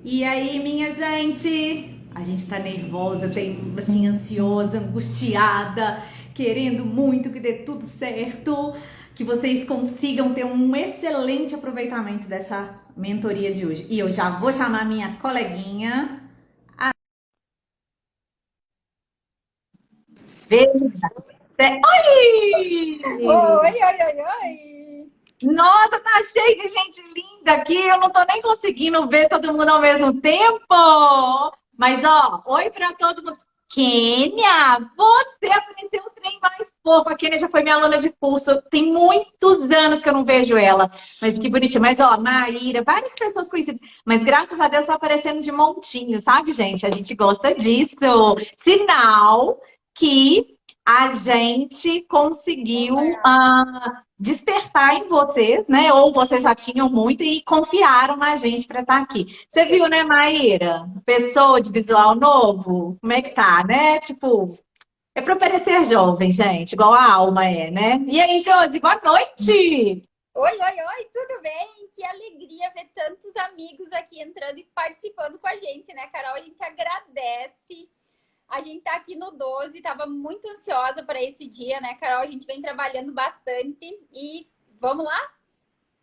E aí, minha gente? A gente tá nervosa, tem assim, ansiosa, angustiada, querendo muito que dê tudo certo, que vocês consigam ter um excelente aproveitamento dessa mentoria de hoje. E eu já vou chamar minha coleguinha. Oi! Oi, oi, oi, oi! Nossa, tá cheio de gente linda aqui. Eu não tô nem conseguindo ver todo mundo ao mesmo tempo. Mas, ó, oi pra todo mundo. Kênia, você apareceu o trem mais fofo. A Kênia já foi minha aluna de curso. Tem muitos anos que eu não vejo ela. Mas que bonitinho. Mas, ó, Maíra, várias pessoas conhecidas. Mas, graças a Deus, tá aparecendo de montinho, sabe, gente? A gente gosta disso. Sinal que a gente conseguiu despertar em vocês, né? Ou vocês já tinham muito e confiaram na gente para estar aqui. Você viu, né, Maíra? Pessoa de visual novo? Como é que tá, né? Tipo, é para parecer jovem, gente, igual a alma é, né? E aí, Josi, boa noite! Oi, oi, oi, tudo bem? Que alegria ver tantos amigos aqui entrando e participando com a gente, né, Carol? A gente agradece. A gente tá aqui no 12, tava muito ansiosa para esse dia, né, Carol? A gente vem trabalhando bastante e vamos lá?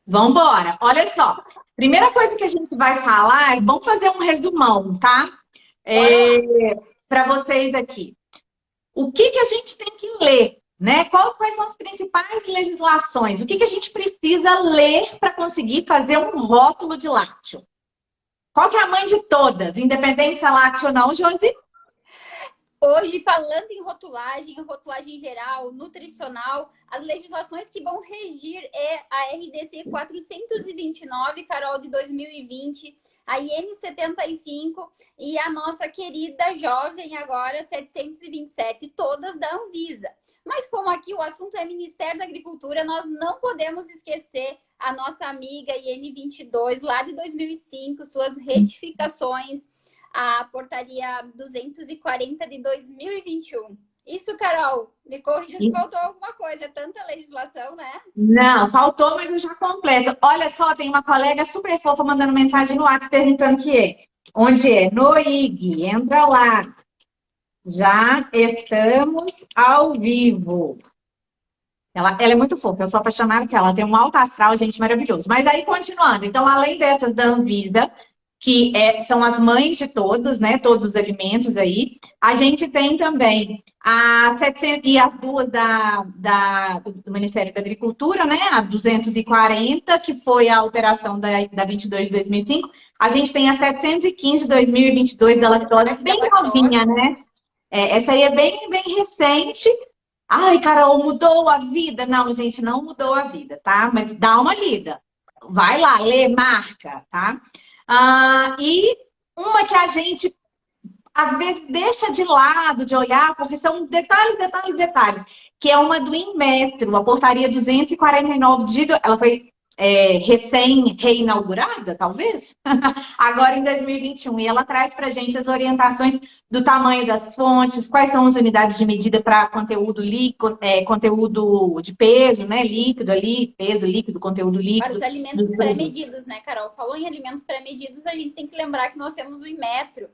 Vamos embora. Olha só. Primeira coisa que a gente vai falar é, vamos fazer um resumão, tá? Bora lá! Para vocês aqui. O que a gente tem que ler, né? Quais são as principais legislações? O que a gente precisa ler para conseguir fazer um rótulo de lácteo? Qual que é a mãe de todas, independente se é lácteo ou não, Josi? Hoje, falando em rotulagem geral, nutricional, as legislações que vão regir é a RDC 429, Carol, de 2020, a IN 75 e a nossa querida jovem agora 727, todas da Anvisa. Mas como aqui o assunto é Ministério da Agricultura, nós não podemos esquecer a nossa amiga IN 22, lá de 2005, suas retificações, a portaria 240 de 2021. Isso, Carol, me corrija se faltou alguma coisa. É tanta legislação, né? Não, faltou, mas eu já completo. Olha só, tem uma colega super fofa mandando mensagem no WhatsApp perguntando que é. Onde é? No IG. Entra lá. Já estamos ao vivo. Ela é muito fofa, eu sou apaixonada por ela. Ela tem um alto astral, gente, maravilhoso. Mas aí, continuando. Então, além dessas da Anvisa, são as mães de todos, né? Todos os alimentos aí. A gente tem também a 700, e as duas do Ministério da Agricultura, né? A 240, que foi a alteração da 22 de 2005. A gente tem a 715 de 2022 da lactose, Da bem lactose. novinha, né? Essa aí é bem recente. Ai, Carol, mudou a vida? Não, gente, não mudou a vida, tá? Mas dá uma lida. Vai lá, lê, marca, tá? E uma que a gente às vezes deixa de lado de olhar, porque são detalhes, que é uma do Inmetro, a portaria 249 ela foi recém-reinaugurada, talvez, agora em 2021, e ela traz para a gente as orientações do tamanho das fontes, quais são as unidades de medida para conteúdo líquido, conteúdo de peso, né, líquido ali, peso líquido, conteúdo Para os líquido dos alimentos produtos. pré-medidos, né, Carol? Falou em alimentos pré-medidos, a gente tem que lembrar que nós temos o Imetro.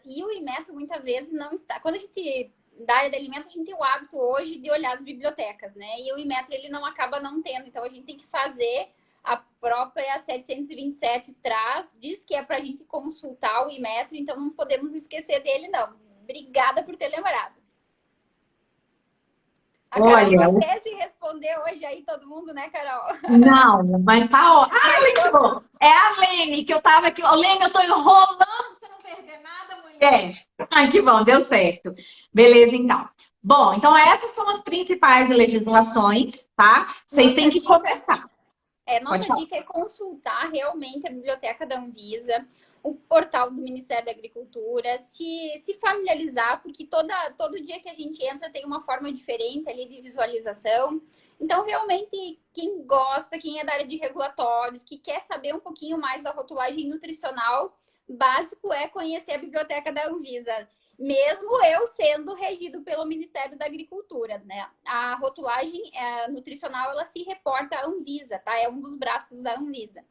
E o Imetro, muitas vezes, não está... Quando a gente... Da área de alimentos, a gente tem o hábito hoje de olhar as bibliotecas, né? E o Imetro, ele não acaba não tendo. Então, a gente tem que fazer a própria 727 traz, diz que é para a gente consultar o Imetro, então não podemos esquecer dele, não. Obrigada por ter lembrado. A Carol Olha, não quer se responder hoje aí, todo mundo, né, Carol? não, mas tá ó. Ah, Mas lembrou. É a Lene, que eu tava aqui. Ô, Lene, eu tô enrolando pra você não perder nada, mulher. Ai, que bom, deu certo. Beleza, então. Bom, então essas são as principais legislações, tá? Vocês nossa têm que dica começar. Pode Nossa falar. dica é consultar realmente a biblioteca da Anvisa, o portal do Ministério da Agricultura, se familiarizar, porque todo dia que a gente entra tem uma forma diferente ali de visualização. Então, realmente, quem gosta, quem é da área de regulatórios, que quer saber um pouquinho mais da rotulagem nutricional, básico é conhecer a biblioteca da Anvisa. Mesmo eu sendo regido pelo Ministério da Agricultura, né? A rotulagem nutricional, ela se reporta à Anvisa, tá? É um dos braços da Anvisa.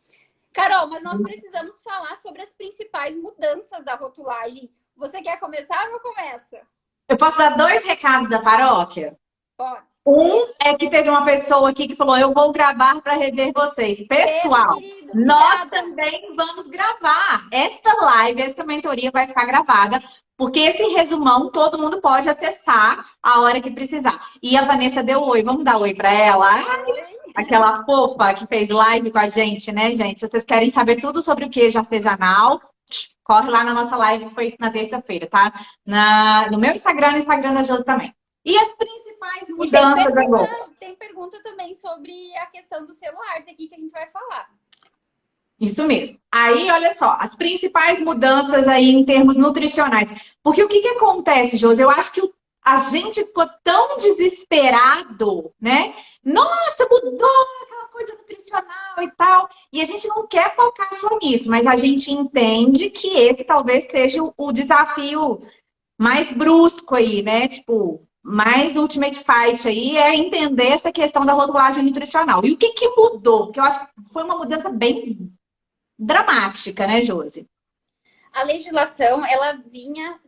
Carol, mas nós precisamos falar sobre as principais mudanças da rotulagem. Você quer começar ou eu começo? Eu posso dar 2 recados da paróquia? Pode. Um é que teve uma pessoa aqui que falou: eu vou gravar para rever vocês. Pessoal, Querido, nós obrigada. também vamos gravar. Esta live, esta mentoria vai ficar gravada, porque esse resumão todo mundo pode acessar a hora que precisar. E a Vanessa deu oi. Vamos dar oi para ela? Aquela fofa que fez live com a gente, né, gente? Se vocês querem saber tudo sobre o queijo artesanal, corre lá na nossa live que foi na terça-feira, tá? No meu Instagram, no Instagram da Josi também. E as principais mudanças agora? Tem pergunta também sobre a questão do celular aqui que a gente vai falar. Isso mesmo. Aí, olha só, as principais mudanças aí em termos nutricionais. Porque o que acontece, Josi? Eu acho que a gente ficou tão desesperado, né? Nossa, mudou aquela coisa nutricional e tal. E a gente não quer focar só nisso, mas a gente entende que esse talvez seja o desafio mais brusco aí, né? Tipo, mais Ultimate Fight aí é entender essa questão da rotulagem nutricional. E o que mudou? Porque eu acho que foi uma mudança bem dramática, né, Josi? A legislação, ela vinha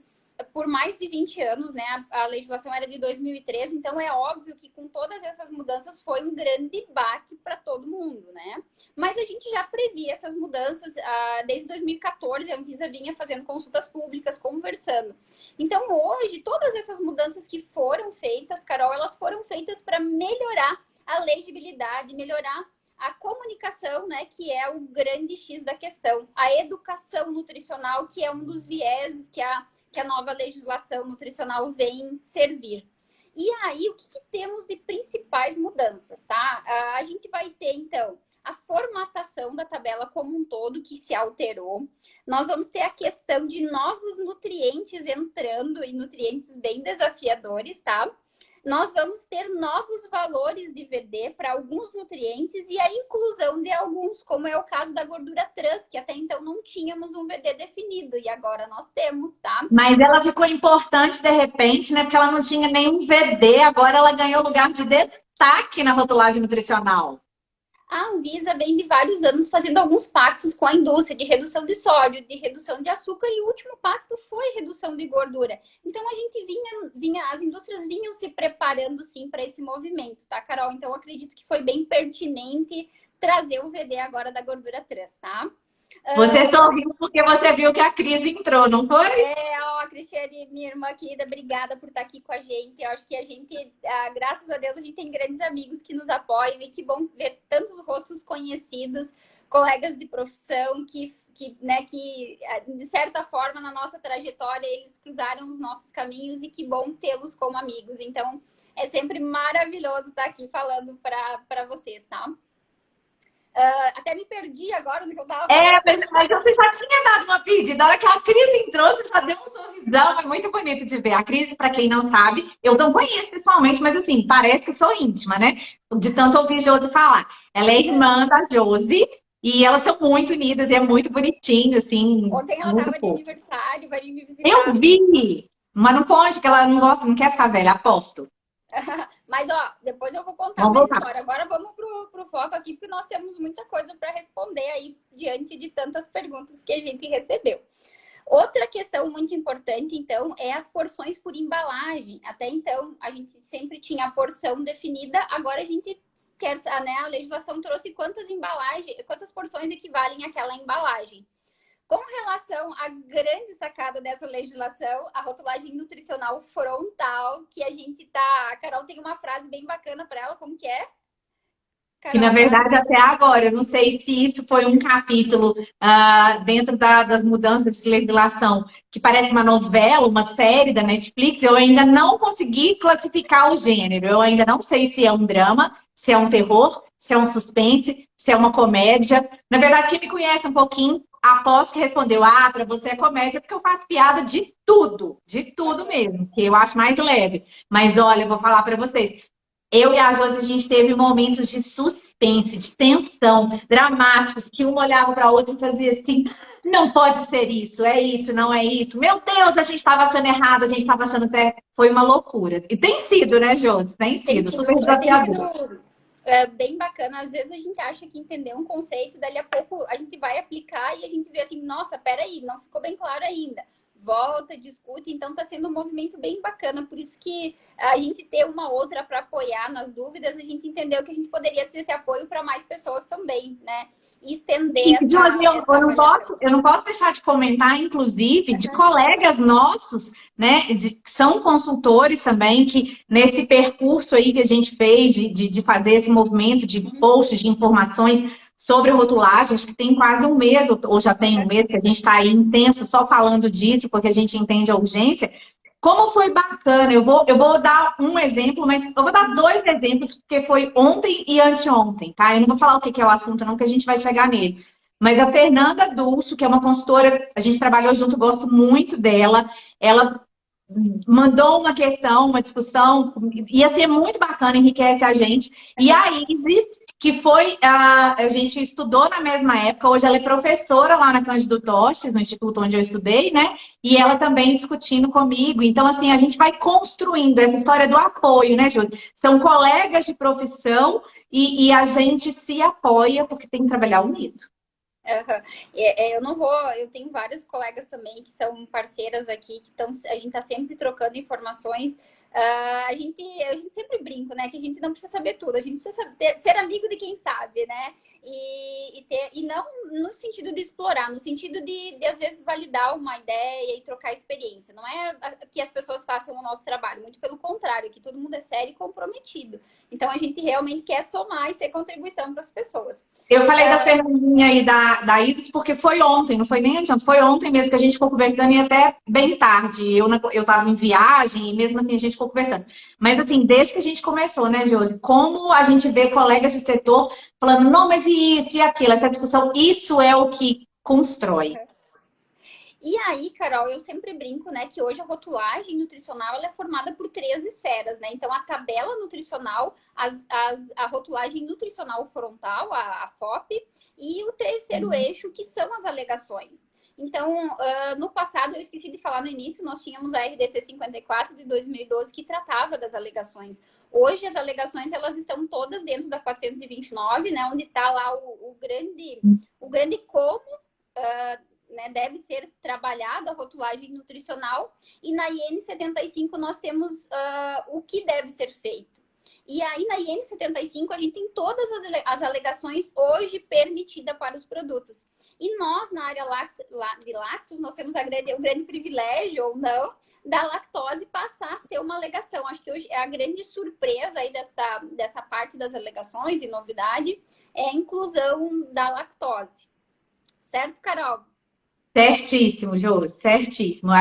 por mais de 20 anos, né? A legislação era de 2013, então é óbvio que com todas essas mudanças foi um grande baque para todo mundo, né? Mas a gente já previa essas mudanças desde 2014, a Anvisa vinha fazendo consultas públicas, conversando. Então hoje, todas essas mudanças que foram feitas, Carol, elas foram feitas para melhorar a legibilidade, melhorar a comunicação, né, que é o grande X da questão. A educação nutricional, que é um dos vieses que a nova legislação nutricional vem servir. E aí, o que temos de principais mudanças, tá? A gente vai ter, então, a formatação da tabela como um todo, que se alterou. Nós vamos ter a questão de novos nutrientes entrando, e nutrientes bem desafiadores, tá? Nós vamos ter novos valores de VD para alguns nutrientes e a inclusão de alguns, como é o caso da gordura trans, que até então não tínhamos um VD definido e agora nós temos, tá? Mas ela ficou importante de repente, né? Porque ela não tinha nenhum VD, agora ela ganhou lugar de destaque na rotulagem nutricional. A Anvisa vem de vários anos fazendo alguns pactos com a indústria de redução de sódio, de redução de açúcar, e o último pacto foi redução de gordura. Então a gente as indústrias vinham se preparando sim para esse movimento, tá, Carol? Então eu acredito que foi bem pertinente trazer o VD agora da gordura trans, tá? Você sorriu porque você viu que a crise entrou, não foi? A Cristiane, minha irmã querida, obrigada por estar aqui com a gente. Eu acho que a gente, graças a Deus, a gente tem grandes amigos que nos apoiam e que bom ver tantos rostos conhecidos, colegas de profissão que de certa forma, na nossa trajetória, eles cruzaram os nossos caminhos e que bom tê-los como amigos. Então, é sempre maravilhoso estar aqui falando para vocês, tá? Até me perdi agora no que eu tava falando. Mas você já tinha dado uma perdida. Na hora que a Cris entrou, você já deu um sorrisão. É muito bonito de ver. A Cris, para quem não sabe, eu não conheço pessoalmente, mas assim, parece que sou íntima, né? De tanto ouvir Josi falar. Ela é irmã da Josi e elas são muito unidas e é muito bonitinho, assim. Ontem ela tava de aniversário, vai me visitar. Eu vi! Mas não pode, que ela não gosta, não quer ficar velha, aposto. Mas, ó, depois eu vou contar uma história. Agora vamos pro foco aqui, porque nós temos muita coisa para responder aí diante de tantas perguntas que a gente recebeu. Outra questão muito importante, então, é as porções por embalagem. Até então, a gente sempre tinha a porção definida, agora a gente quer, né, a legislação trouxe quantas porções equivalem àquela embalagem. Com relação à grande sacada dessa legislação, a rotulagem nutricional frontal, que a gente tá... A Carol tem uma frase bem bacana para ela, como que é? Carol, que na verdade até agora, eu não sei se isso foi um capítulo dentro das mudanças de legislação, que parece uma novela, uma série da Netflix, eu ainda não consegui classificar o gênero, eu ainda não sei se é um drama, se é um terror, se é um suspense, se é uma comédia. Na verdade, quem me conhece um pouquinho, aposto que respondeu, para você é comédia, porque eu faço piada de tudo mesmo, que eu acho mais leve. Mas olha, eu vou falar para vocês, eu e a Josi, a gente teve momentos de suspense, de tensão, dramáticos, que um olhava para o outro e fazia assim, não pode ser isso, é isso, não é isso. Meu Deus, a gente estava achando errado, a gente estava achando certo. Foi uma loucura. E tem sido, né, Josi? Tem sido super desafiador. é bem bacana. Às vezes a gente acha que entendeu um conceito, dali a pouco a gente vai aplicar e a gente vê assim, nossa, peraí, não ficou bem claro ainda. Volta, discute, então está sendo um movimento bem bacana, por isso que a gente ter uma outra para apoiar nas dúvidas, a gente entendeu que a gente poderia ser esse apoio para mais pessoas também, né? E estender E, Josi, eu não posso deixar de comentar, inclusive, de colegas nossos, né, que são consultores também, que nesse percurso aí que a gente fez de fazer esse movimento de posts, de informações sobre rotulagem, acho que tem quase um mês, ou já tem um mês, que a gente está aí intenso só falando disso, porque a gente entende a urgência. Como foi bacana, eu vou dar um exemplo, mas eu vou dar dois exemplos, porque foi ontem e anteontem, tá? Eu não vou falar o que é o assunto, não, que a gente vai chegar nele. Mas a Fernanda Dulce, que é uma consultora, a gente trabalhou junto, gosto muito dela, ela mandou uma questão, uma discussão, ia ser muito bacana, enriquece a gente. E a Isis, que foi, a gente estudou na mesma época, hoje ela é professora lá na Cândido Tostes, no instituto onde eu estudei, né? E ela também discutindo comigo. Então, assim, a gente vai construindo essa história do apoio, né, Júlia? São colegas de profissão e a gente se apoia porque tem que trabalhar unido. Uhum. Eu não vou, eu tenho várias colegas também que são parceiras aqui, que a gente tá sempre trocando informações. Eu sempre brinco, né? Que a gente não precisa saber tudo, a gente precisa ser amigo de quem sabe, né? E não no sentido de explorar, no sentido de às vezes validar uma ideia e trocar experiência. Não é que as pessoas façam o nosso trabalho, muito pelo contrário, que todo mundo é sério e comprometido. Então a gente realmente quer somar e ser contribuição para as pessoas. Eu falei da Fernandinha e da Isis porque foi ontem, não foi nem antes, foi ontem mesmo que a gente ficou conversando e até bem tarde. Eu tava em viagem e mesmo assim a gente ficou conversando. Mas assim, desde que a gente começou, né, Josi? Como a gente vê colegas de setor falando, não, mas e isso e aquilo, essa discussão, isso é o que constrói. E aí, Carol, eu sempre brinco, né, que hoje a rotulagem nutricional ela é formada por 3 esferas, né? Então, a tabela nutricional, a rotulagem nutricional frontal, a FOP, e o terceiro eixo, que são as alegações. Então, no passado, eu esqueci de falar no início, nós tínhamos a RDC 54 de 2012 que tratava das alegações. Hoje, as alegações, elas estão todas dentro da 429, né? Onde está lá o grande como... né, deve ser trabalhada a rotulagem nutricional, e na IN 75 nós temos o que deve ser feito. E aí na IN 75 a gente tem todas as alegações hoje permitidas para os produtos. E nós, na área de lácteos, nós temos o grande privilégio, ou não, da lactose passar a ser uma alegação. Acho que hoje é a grande surpresa aí dessa parte das alegações e novidade é a inclusão da lactose. Certo, Carol? Certíssimo, Jô, certíssimo.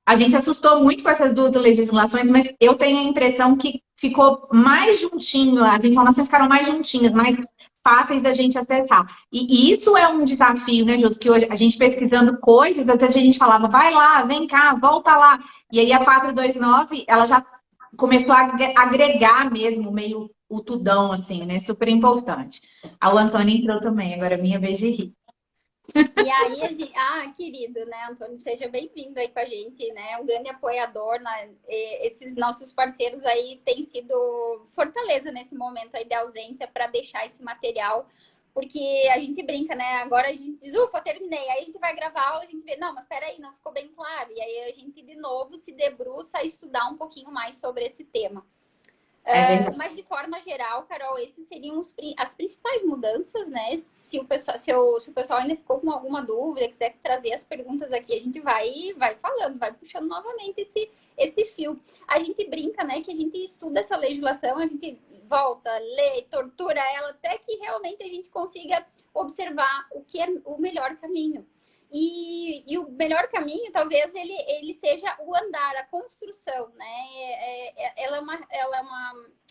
A gente assustou muito com essas duas legislações, mas eu tenho a impressão que ficou mais juntinho, as informações ficaram mais juntinhas, mais fáceis da gente acessar. E isso é um desafio, né, Jô? Que hoje a gente pesquisando coisas, às vezes a gente falava, vai lá, vem cá, volta lá. E aí a 429, ela já começou a agregar mesmo, meio o tudão, assim, né? Super importante. O Antônio entrou também, agora é minha vez de rir. E aí, querido, né, Antônio, seja bem-vindo aí com a gente, né, um grande apoiador, esses nossos parceiros aí têm sido fortaleza nesse momento aí de ausência para deixar esse material, porque a gente brinca, né, agora a gente diz, ufa, terminei, aí a gente vai gravar a aula, a gente vê, não, mas peraí, não ficou bem claro, e aí a gente de novo se debruça a estudar um pouquinho mais sobre esse tema. Mas de forma geral, Carol, esses seriam as principais mudanças, né? Se o pessoal ainda ficou com alguma dúvida, quiser trazer as perguntas aqui, a gente vai falando, vai puxando novamente esse fio. A gente brinca, né, que a gente estuda essa legislação, a gente volta, lê, tortura ela, até que realmente a gente consiga observar o que é o melhor caminho. E o melhor caminho, talvez, ele seja o andar, a construção, né? Ela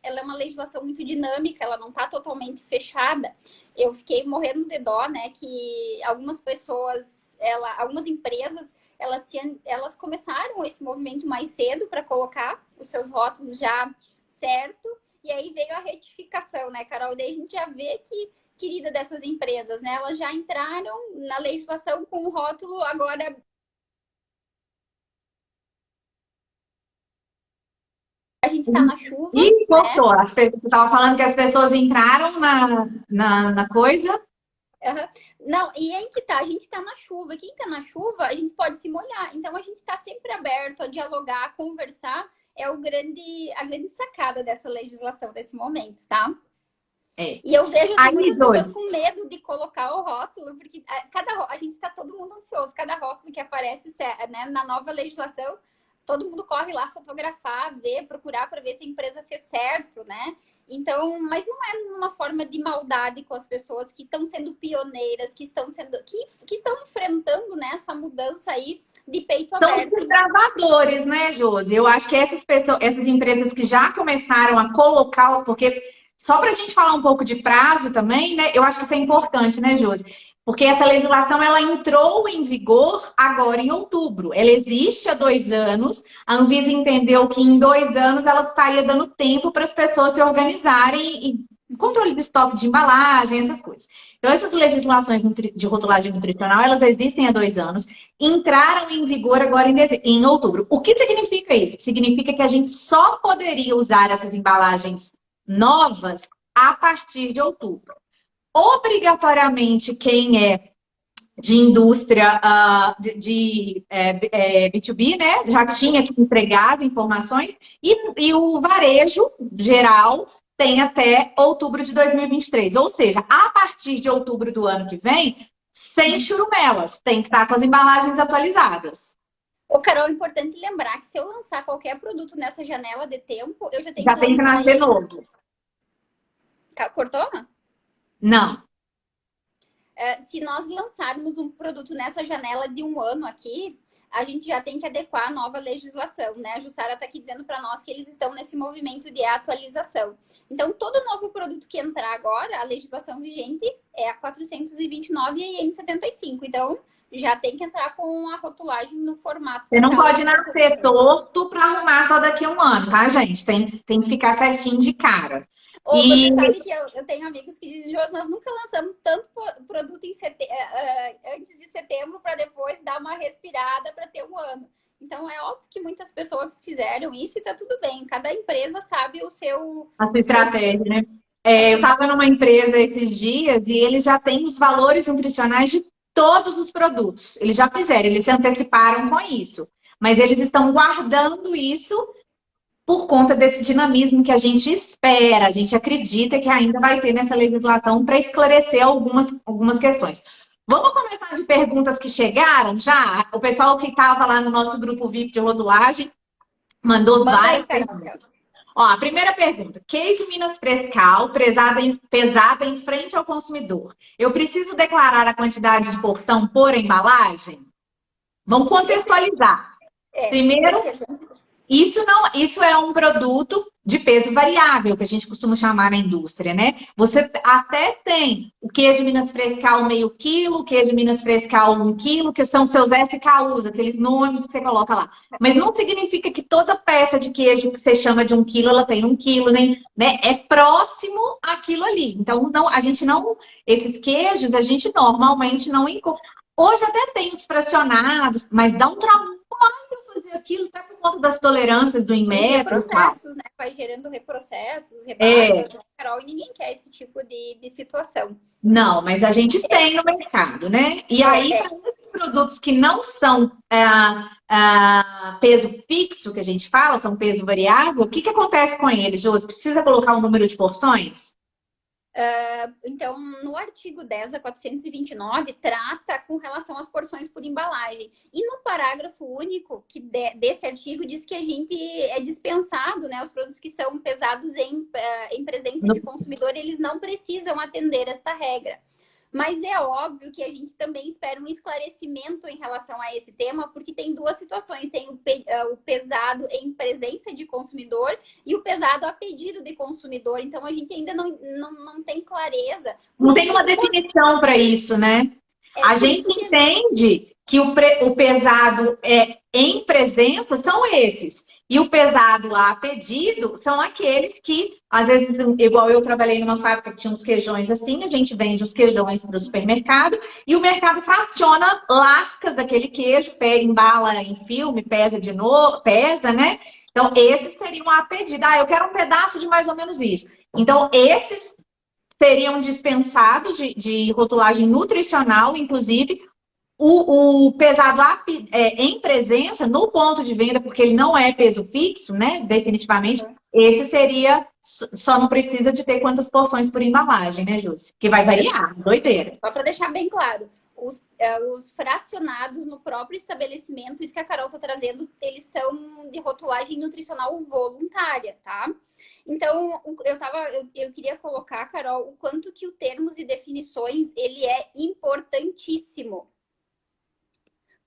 é uma legislação muito dinâmica, ela não está totalmente fechada. Eu fiquei morrendo de dó, né? Que algumas pessoas, algumas empresas, elas começaram esse movimento mais cedo para colocar os seus rótulos já certo, e aí veio a retificação, né, Carol? E daí a gente já vê que querida dessas empresas, né? Elas já entraram na legislação com o rótulo agora a gente gente está na chuva, E né? voltou. Você estava falando que as pessoas entraram na coisa. Uhum. Não, e aí que tá, a gente tá na chuva. Quem tá na chuva, a gente pode se molhar. Então a gente tá sempre aberto a dialogar, a conversar. É a grande sacada dessa legislação nesse momento, tá? É. E eu vejo assim, Aí, muitas dois. pessoas com medo de colocar o rótulo, porque a gente está todo mundo ansioso. Cada rótulo que aparece, né, na nova legislação, todo mundo corre lá fotografar, ver, procurar para ver se a empresa fez certo, né? Então, mas não é uma forma de maldade com as pessoas que estão sendo pioneiras, que estão enfrentando, né, essa mudança aí de peito São os aberto. desbravadores, né, Josi? Eu acho que essas pessoas, essas empresas que já começaram a colocar, porque só para a gente falar um pouco de prazo também, né? Eu acho que isso é importante, né, Josi? Porque essa legislação ela entrou em vigor agora em outubro. Ela existe há 2 anos. A Anvisa entendeu que em 2 anos ela estaria dando tempo para as pessoas se organizarem e controle de estoque de embalagem, essas coisas. Então, essas legislações de rotulagem nutricional, elas existem há 2 anos, entraram em vigor agora em outubro. O que significa isso? Significa que a gente só poderia usar essas embalagens novas a partir de outubro. Obrigatoriamente, quem é de indústria B2B, né, já tinha que entregar as informações e o varejo geral tem até outubro de 2023. Ou seja, a partir de outubro do ano que vem, sem churumelas, tem que estar com as embalagens atualizadas. Ô, Carol, é importante lembrar que se eu lançar qualquer produto nessa janela de tempo, eu já tenho Já tem que lançar nascer ele. novo. Cortou? Não. Se nós lançarmos um produto nessa janela de 1 ano aqui, a gente já tem que adequar a nova legislação, né? A Jussara está aqui dizendo para nós que eles estão nesse movimento de atualização. Então, todo novo produto que entrar agora, a legislação vigente é a 429 e a IN 75. Então, já tem que entrar com a rotulagem no formato. Você não pode nascer torto para arrumar só daqui a 1 ano, tá, gente? Tem que ficar certinho de cara. Ou você sabe que eu tenho amigos que dizem, Josi, nós nunca lançamos tanto produto antes de setembro para depois dar uma respirada para ter 1 ano. Então, é óbvio que muitas pessoas fizeram isso e tá tudo bem. Cada empresa sabe a sua estratégia, né? Eu estava numa empresa esses dias e eles já têm os valores nutricionais de todos os produtos. Eles já fizeram, eles se anteciparam com isso. Mas eles estão guardando isso por conta desse dinamismo que a gente espera, a gente acredita que ainda vai ter nessa legislação para esclarecer algumas questões. Vamos começar de perguntas que chegaram já? O pessoal que estava lá no nosso grupo VIP de rotulagem mandou várias perguntas. Ó, a primeira pergunta. Queijo Minas Frescal, pesada em frente ao consumidor. Eu preciso declarar a quantidade de porção por embalagem? Vamos contextualizar. Primeiro, isso é um produto de peso variável, que a gente costuma chamar na indústria, né? Você até tem o queijo Minas Frescal meio quilo, o queijo Minas Frescal 1 quilo, que são seus SKUs, aqueles nomes que você coloca lá. Mas não significa que toda peça de queijo que você chama de 1 quilo, ela tem 1 quilo, né? É próximo àquilo ali. Então, esses queijos, a gente normalmente não encontra. Hoje até tem os fracionados, mas dá um trabalho fazer aquilo, até por conta das tolerâncias do Inmetro. Reprocessos, né? Vai gerando reprocessos, rebargas, Carol, e ninguém quer esse tipo de situação. Não, mas a gente tem no mercado, né? E aí, para esses produtos que não são peso fixo, que a gente fala, são peso variável, o que acontece com eles, Josi? Precisa colocar um número de porções? Então, no artigo 10 da 429, trata com relação às porções por embalagem. E no parágrafo único desse artigo, diz que a gente é dispensado, né? Os produtos que são pesados em presença de consumidor, eles não precisam atender esta regra. Mas é óbvio que a gente também espera um esclarecimento em relação a esse tema, porque tem duas situações. Tem o pesado em presença de consumidor e o pesado a pedido de consumidor. Então, a gente ainda não tem clareza. Não tem uma definição para isso, né? A gente entende que o pesado em presença são esses. E o pesado a pedido são aqueles que, às vezes, igual eu trabalhei numa fábrica que tinha uns queijões assim, a gente vende os queijões para o supermercado e o mercado fraciona lascas daquele queijo, embala em filme, pesa de novo, né? Então, esses seriam a pedida. Ah, eu quero um pedaço de mais ou menos isso. Então, esses seriam dispensados de rotulagem nutricional, inclusive. O pesado em presença, no ponto de venda, porque ele não é peso fixo, né? Definitivamente, esse seria. Só não precisa de ter quantas porções por embalagem, né, Júcia? Que vai variar, doideira. Só para deixar bem claro, os fracionados no próprio estabelecimento, isso que a Carol está trazendo, eles são de rotulagem nutricional voluntária, tá? Então, eu queria colocar, Carol, o quanto que o termos e definições, ele é importantíssimo.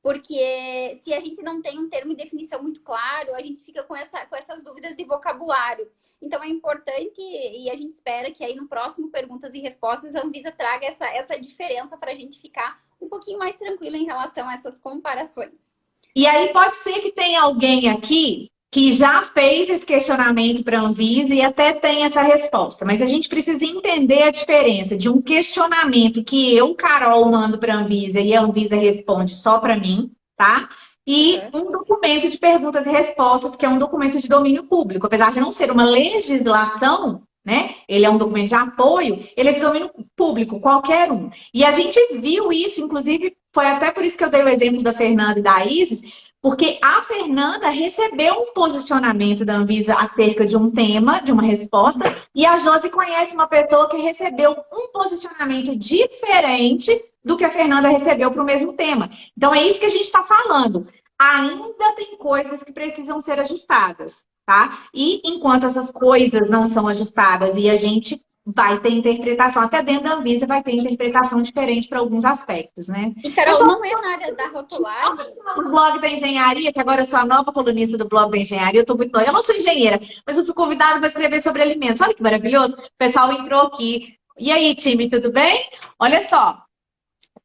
Porque se a gente não tem um termo e definição muito claro, a gente fica com essas dúvidas de vocabulário. Então é importante, e a gente espera que aí no próximo Perguntas e Respostas a Anvisa traga essa diferença para a gente ficar um pouquinho mais tranquilo em relação a essas comparações. E aí pode ser que tenha alguém aqui que já fez esse questionamento para a Anvisa e até tem essa resposta. Mas a gente precisa entender a diferença de um questionamento que eu, Carol, mando para a Anvisa e a Anvisa responde só para mim, tá? E um documento de perguntas e respostas, que é um documento de domínio público. Apesar de não ser uma legislação, né? Ele é um documento de apoio, ele é de domínio público, qualquer um. E a gente viu isso, inclusive, foi até por isso que eu dei o exemplo da Fernanda e da Isis, porque a Fernanda recebeu um posicionamento da Anvisa acerca de um tema, de uma resposta, e a Josi conhece uma pessoa que recebeu um posicionamento diferente do que a Fernanda recebeu para o mesmo tema. Então é isso que a gente está falando. Ainda tem coisas que precisam ser ajustadas, tá? E enquanto essas coisas não são ajustadas e a gente vai ter interpretação, até dentro da Anvisa vai ter interpretação diferente para alguns aspectos, né? E, Carol, não é na área da rotulagem? No blog da engenharia, que agora eu sou a nova colunista do blog da engenharia, eu tô muito... Eu não sou engenheira, mas eu fui convidada para escrever sobre alimentos. Olha que maravilhoso. O pessoal entrou aqui. E aí, time, tudo bem? Olha só.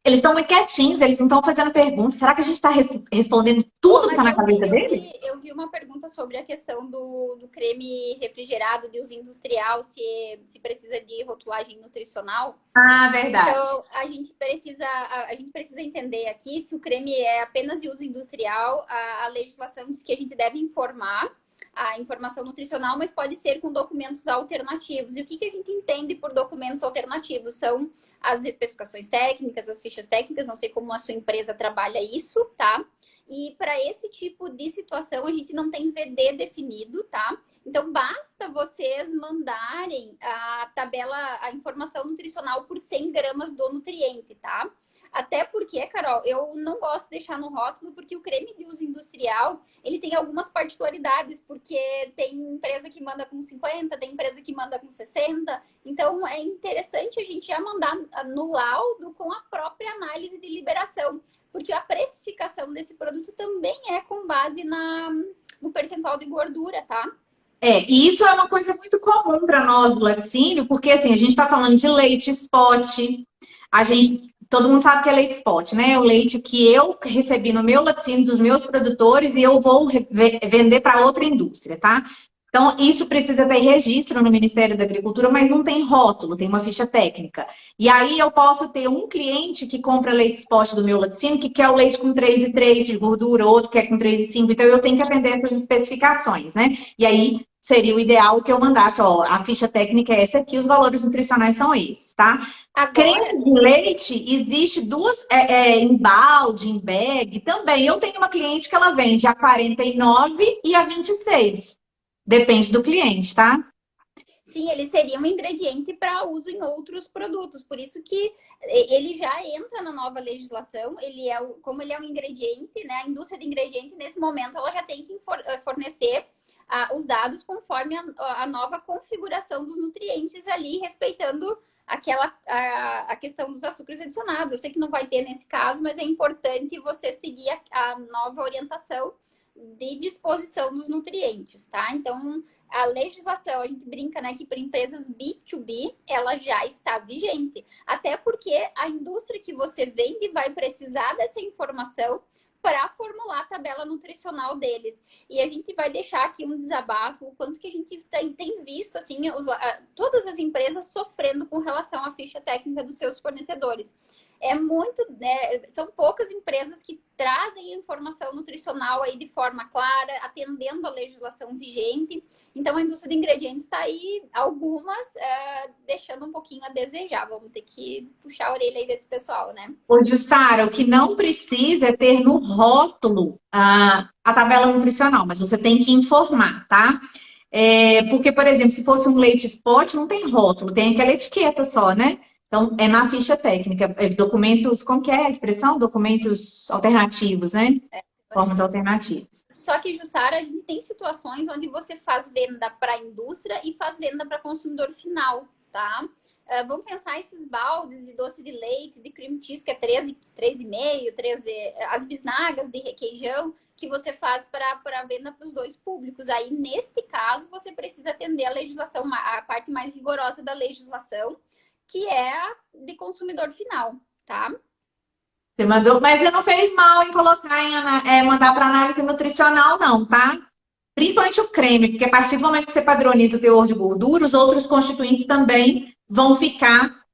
Eles estão muito quietinhos, eles não estão fazendo perguntas. Será que a gente está respondendo tudo que está na cabeça deles? Eu vi uma pergunta sobre a questão do creme refrigerado de uso industrial, se precisa de rotulagem nutricional. Ah, verdade. Então, a gente precisa entender aqui se o creme é apenas de uso industrial. A legislação diz que a gente deve informar a informação nutricional, mas pode ser com documentos alternativos. E o que a gente entende por documentos alternativos? São as especificações técnicas, as fichas técnicas, não sei como a sua empresa trabalha isso, tá? E para esse tipo de situação, a gente não tem VD definido, tá? Então, basta vocês mandarem a tabela, a informação nutricional por 100 gramas do nutriente, tá? Até porque, Carol, eu não gosto de deixar no rótulo, porque o creme de uso industrial, ele tem algumas particularidades, porque tem empresa que manda com 50, tem empresa que manda com 60. Então, é interessante a gente já mandar no laudo com a própria análise de liberação, porque a precificação desse produto também é com base no percentual de gordura, tá? E isso é uma coisa muito comum para nós do laticínio, porque assim, a gente está falando de leite spot, todo mundo sabe que é leite spot, né? O leite que eu recebi no meu laticínio dos meus produtores e eu vou vender para outra indústria, tá? Então, isso precisa ter registro no Ministério da Agricultura, mas não tem rótulo, tem uma ficha técnica. E aí eu posso ter um cliente que compra leite spot do meu laticínio, que quer o leite com 3,3 de gordura, outro quer com 3,5. Então, eu tenho que atender essas especificações, né? E aí seria o ideal que eu mandasse, ó, a ficha técnica é essa aqui, os valores nutricionais são esses, tá? Creme de leite, existe duas, em balde, em bag, também. Eu tenho uma cliente que ela vende a 49 e a 26. Depende do cliente, tá? Sim, ele seria um ingrediente para uso em outros produtos. Por isso que ele já entra na nova legislação. Como ele é um ingrediente, né? A indústria de ingrediente, nesse momento, ela já tem que fornecer os dados conforme a nova configuração dos nutrientes ali, respeitando a questão dos açúcares adicionados. Eu sei que não vai ter nesse caso, mas é importante você seguir a nova orientação de disposição dos nutrientes, tá? Então, a legislação, a gente brinca, né, que para empresas B2B, ela já está vigente. Até porque a indústria que você vende vai precisar dessa informação para formular a tabela nutricional deles. E a gente vai deixar aqui um desabafo, o quanto que a gente tem visto, assim, todas as empresas sofrendo com relação à ficha técnica dos seus fornecedores. São poucas empresas que trazem informação nutricional aí de forma clara, atendendo a legislação vigente. Então, a indústria de ingredientes está aí, algumas deixando um pouquinho a desejar. Vamos ter que puxar a orelha aí desse pessoal, né? Ô, Jussara, o que não precisa é ter no rótulo a tabela nutricional, mas você tem que informar, tá? Porque, por exemplo, se fosse um leite spot, não tem rótulo, tem aquela etiqueta só, né? Então, é na ficha técnica, documentos, como que é a expressão? Documentos alternativos, né? Formas alternativas. Só que, Jussara, a gente tem situações onde você faz venda para a indústria e faz venda para consumidor final, tá? Vamos pensar esses baldes de doce de leite, de cream cheese, que é 13,5, 13, as bisnagas de requeijão, que você faz para venda para os dois públicos. Aí, neste caso, você precisa atender a legislação, a parte mais rigorosa da legislação, que é a de consumidor final, tá? Você mandou, mas você não fez mal em colocar mandar para análise nutricional, não, tá? Principalmente o creme, porque a partir do momento que você padroniza o teor de gordura, os outros constituintes também vão ficar,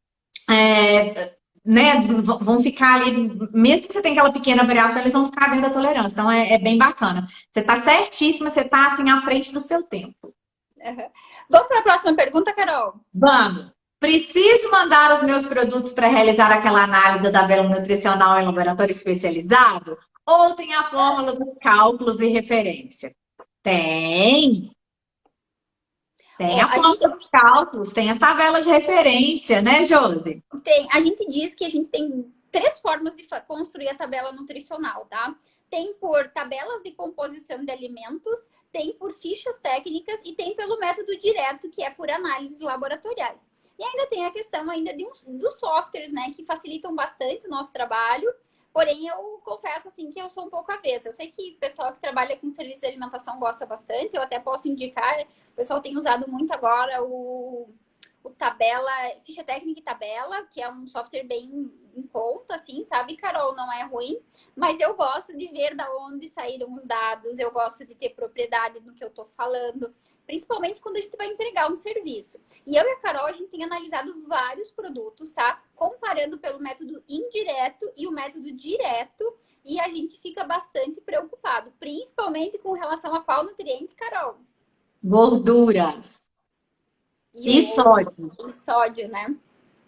né? Vão ficar ali, mesmo que você tenha aquela pequena variação, eles vão ficar dentro da tolerância. Então é bem bacana. Você está certíssima, você está assim à frente do seu tempo. Uhum. Vamos para a próxima pergunta, Carol? Vamos! Preciso mandar os meus produtos para realizar aquela análise da tabela nutricional em laboratório especializado? Ou tem a fórmula dos cálculos e referência? Tem! Tem a fórmula dos cálculos, tem as tabelas de referência, né, Josi? Tem. A gente diz que a gente tem 3 formas de construir a tabela nutricional, tá? Tem por tabelas de composição de alimentos, tem por fichas técnicas e tem pelo método direto, que é por análises laboratoriais. E ainda tem a questão ainda dos softwares, né, que facilitam bastante o nosso trabalho. Porém, eu confesso assim que eu sou um pouco avessa. Eu sei que o pessoal que trabalha com serviço de alimentação gosta bastante. Eu até posso indicar, o pessoal tem usado muito agora o Tabela, Ficha Técnica e Tabela, que é um software bem em conta, assim, sabe, Carol? Não é ruim. Mas eu gosto de ver da onde saíram os dados, eu gosto de ter propriedade no que eu tô falando. Principalmente quando a gente vai entregar um serviço. E eu e a Carol, a gente tem analisado vários produtos, tá? Comparando pelo método indireto e o método direto. E a gente fica bastante preocupado. Principalmente com relação a qual nutriente, Carol? Gorduras. E sódio. E sódio, né?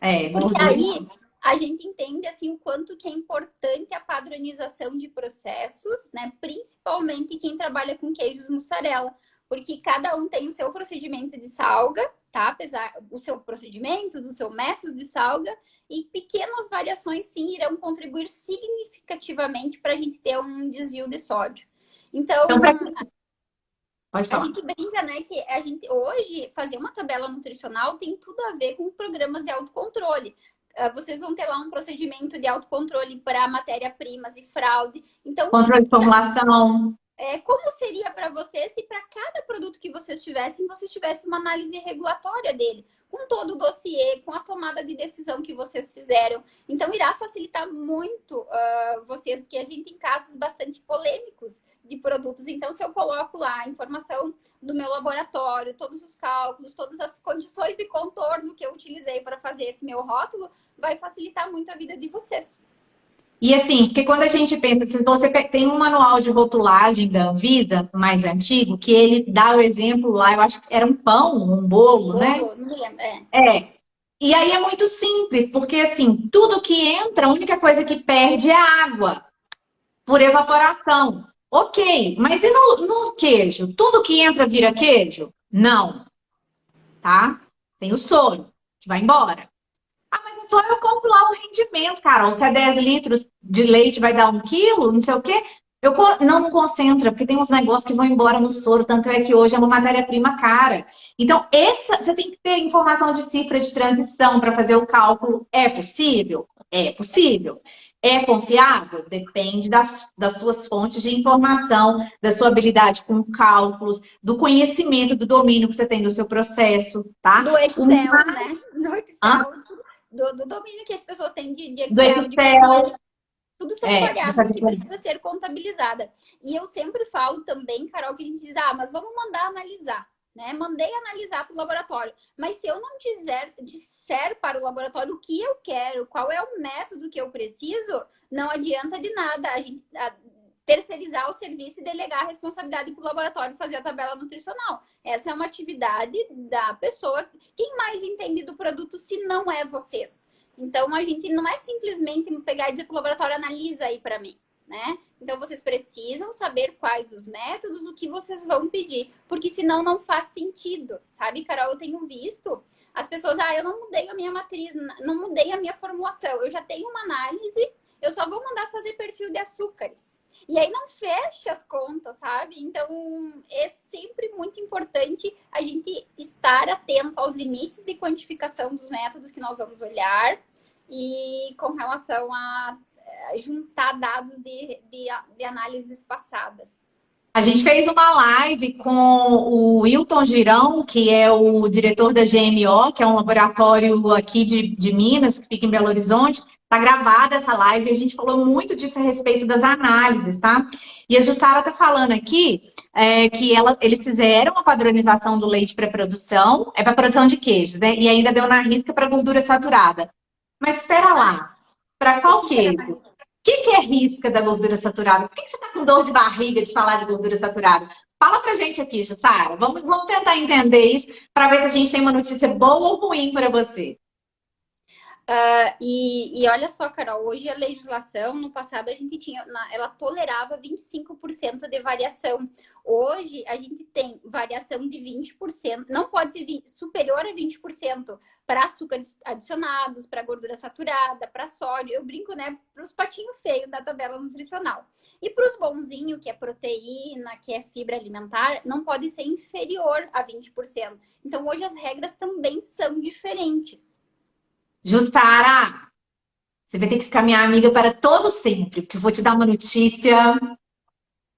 Porque gordura. aí a gente entende assim o quanto que é importante a padronização de processos, né? Principalmente quem trabalha com queijos mussarela. Porque cada um tem o seu procedimento de salga, tá? Apesar do seu procedimento, do seu método de salga, e pequenas variações sim irão contribuir significativamente para a gente ter um desvio de sódio. Então Pode falar. A gente brinca, né, que a gente hoje fazer uma tabela nutricional tem tudo a ver com programas de autocontrole. Vocês vão ter lá um procedimento de autocontrole para matéria-primas e fraude. Então, controle de formulação. Como seria para você se para cada produto que vocês tivessem uma análise regulatória dele, com todo o dossiê, com a tomada de decisão que vocês fizeram. Então, irá facilitar muito vocês, porque a gente tem casos bastante polêmicos de produtos. Então, se eu coloco lá a informação do meu laboratório, todos os cálculos, todas as condições de contorno que eu utilizei para fazer esse meu rótulo, vai facilitar muito a vida de vocês. E assim, porque quando a gente pensa, se você tem um manual de rotulagem da Anvisa, mais antigo, que ele dá o exemplo lá, eu acho que era um pão, um bolo, né? Não me lembro, E aí é muito simples, porque assim, tudo que entra, a única coisa que perde é a água, por evaporação. Ok, mas e no queijo? Tudo que entra vira queijo? Não. Tá? Tem o soro, que vai embora. Mas é só eu calcular o rendimento, Carol. Se é 10 litros de leite vai dar 1 quilo, não sei o quê. Não concentra, porque tem uns negócios que vão embora no soro, tanto é que hoje é uma matéria-prima cara. Então, você tem que ter informação de cifra de transição para fazer o cálculo. É possível? É possível. É confiável? Depende das suas fontes de informação, da sua habilidade com cálculos, do conhecimento, do domínio que você tem do seu processo, tá? Do Excel, né? Do Excel. Do domínio que as pessoas têm de Excel. Do Excel. Tudo são variáveis que precisa ser contabilizada. E eu sempre falo também, Carol, que a gente diz, mas vamos mandar analisar. né? Mandei analisar para o laboratório. Mas se eu não disser para o laboratório o que eu quero, qual é o método que eu preciso, não adianta de nada a gente terceirizar o serviço e delegar a responsabilidade para o laboratório fazer a tabela nutricional. Essa é uma atividade da pessoa. Quem mais entende do produto se não é vocês? Então, a gente não é simplesmente pegar e dizer para o laboratório, analisa aí para mim, né? Então, vocês precisam saber quais os métodos, o que vocês vão pedir, porque senão não faz sentido, sabe, Carol? Eu tenho visto as pessoas, eu não mudei a minha matriz, não mudei a minha formulação, eu já tenho uma análise, eu só vou mandar fazer perfil de açúcares. E aí não fecha as contas, sabe? Então, é sempre muito importante a gente estar atento aos limites de quantificação dos métodos que nós vamos olhar e com relação a juntar dados de análises passadas. A gente fez uma live com o Wilton Girão, que é o diretor da GMO, que é um laboratório aqui de Minas, que fica em Belo Horizonte. Está gravada essa live e a gente falou muito disso a respeito das análises, tá? E a Jussara está falando aqui que eles fizeram a padronização do leite para produção, para produção de queijos, né? E ainda deu na risca para gordura saturada. Mas espera lá, para qual queijo? O que é risca da gordura saturada? Por que você está com dor de barriga de falar de gordura saturada? Fala pra gente aqui, Jussara. Vamos tentar entender isso para ver se a gente tem uma notícia boa ou ruim para você. E olha só, Carol, hoje a legislação, no passado a gente tinha, ela tolerava 25% de variação. Hoje a gente tem variação de 20%, não pode ser superior a 20% para açúcares adicionados, para gordura saturada, para sódio. Eu brinco, né, para os patinhos feios da tabela nutricional. E para os bonzinhos, que é proteína, que é fibra alimentar, não pode ser inferior a 20%. Então hoje as regras também são diferentes. Jussara, você vai ter que ficar minha amiga para todo sempre, porque eu vou te dar uma notícia.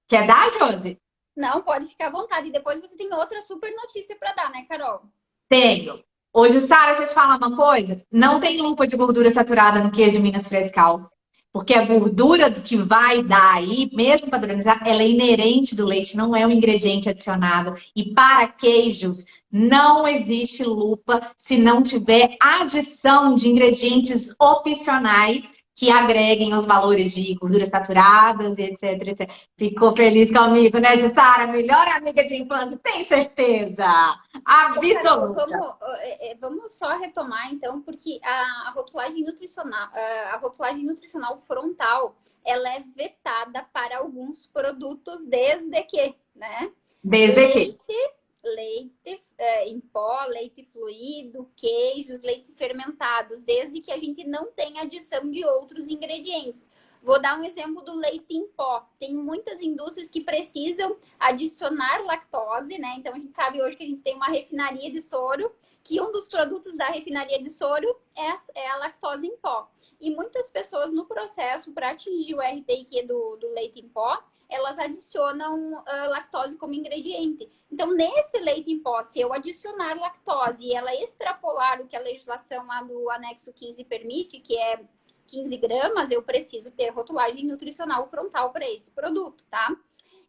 Quer dar, Josi? Não, pode ficar à vontade. E depois você tem outra super notícia para dar, né, Carol? Tenho. Ô, Jussara, deixa eu te falar uma coisa. Não tem lupa de gordura saturada no queijo Minas Frescal. Porque a gordura do que vai dar aí, mesmo padronizar, ela é inerente do leite, não é um ingrediente adicionado. E para queijos, não existe lupa se não tiver adição de ingredientes opcionais que agreguem os valores de gorduras saturadas, etc, etc. Ficou feliz comigo, né, Jussara? Melhor amiga de infância, tem certeza? Absoluta. Vamos só retomar, então, porque a rotulagem nutricional frontal, ela é vetada para alguns produtos desde que, né? Desde que? Leite em pó, leite fluido, queijos, leite fermentados, desde que a gente não tenha adição de outros ingredientes. Vou dar um exemplo do leite em pó. Tem muitas indústrias que precisam adicionar lactose, né? Então, a gente sabe hoje que a gente tem uma refinaria de soro, que um dos produtos da refinaria de soro é a lactose em pó. E muitas pessoas no processo, para atingir o RTIQ do leite em pó, elas adicionam lactose como ingrediente. Então, nesse leite em pó, se eu adicionar lactose e ela extrapolar o que a legislação lá do anexo 15 permite, que é 15 gramas, eu preciso ter rotulagem nutricional frontal para esse produto, tá?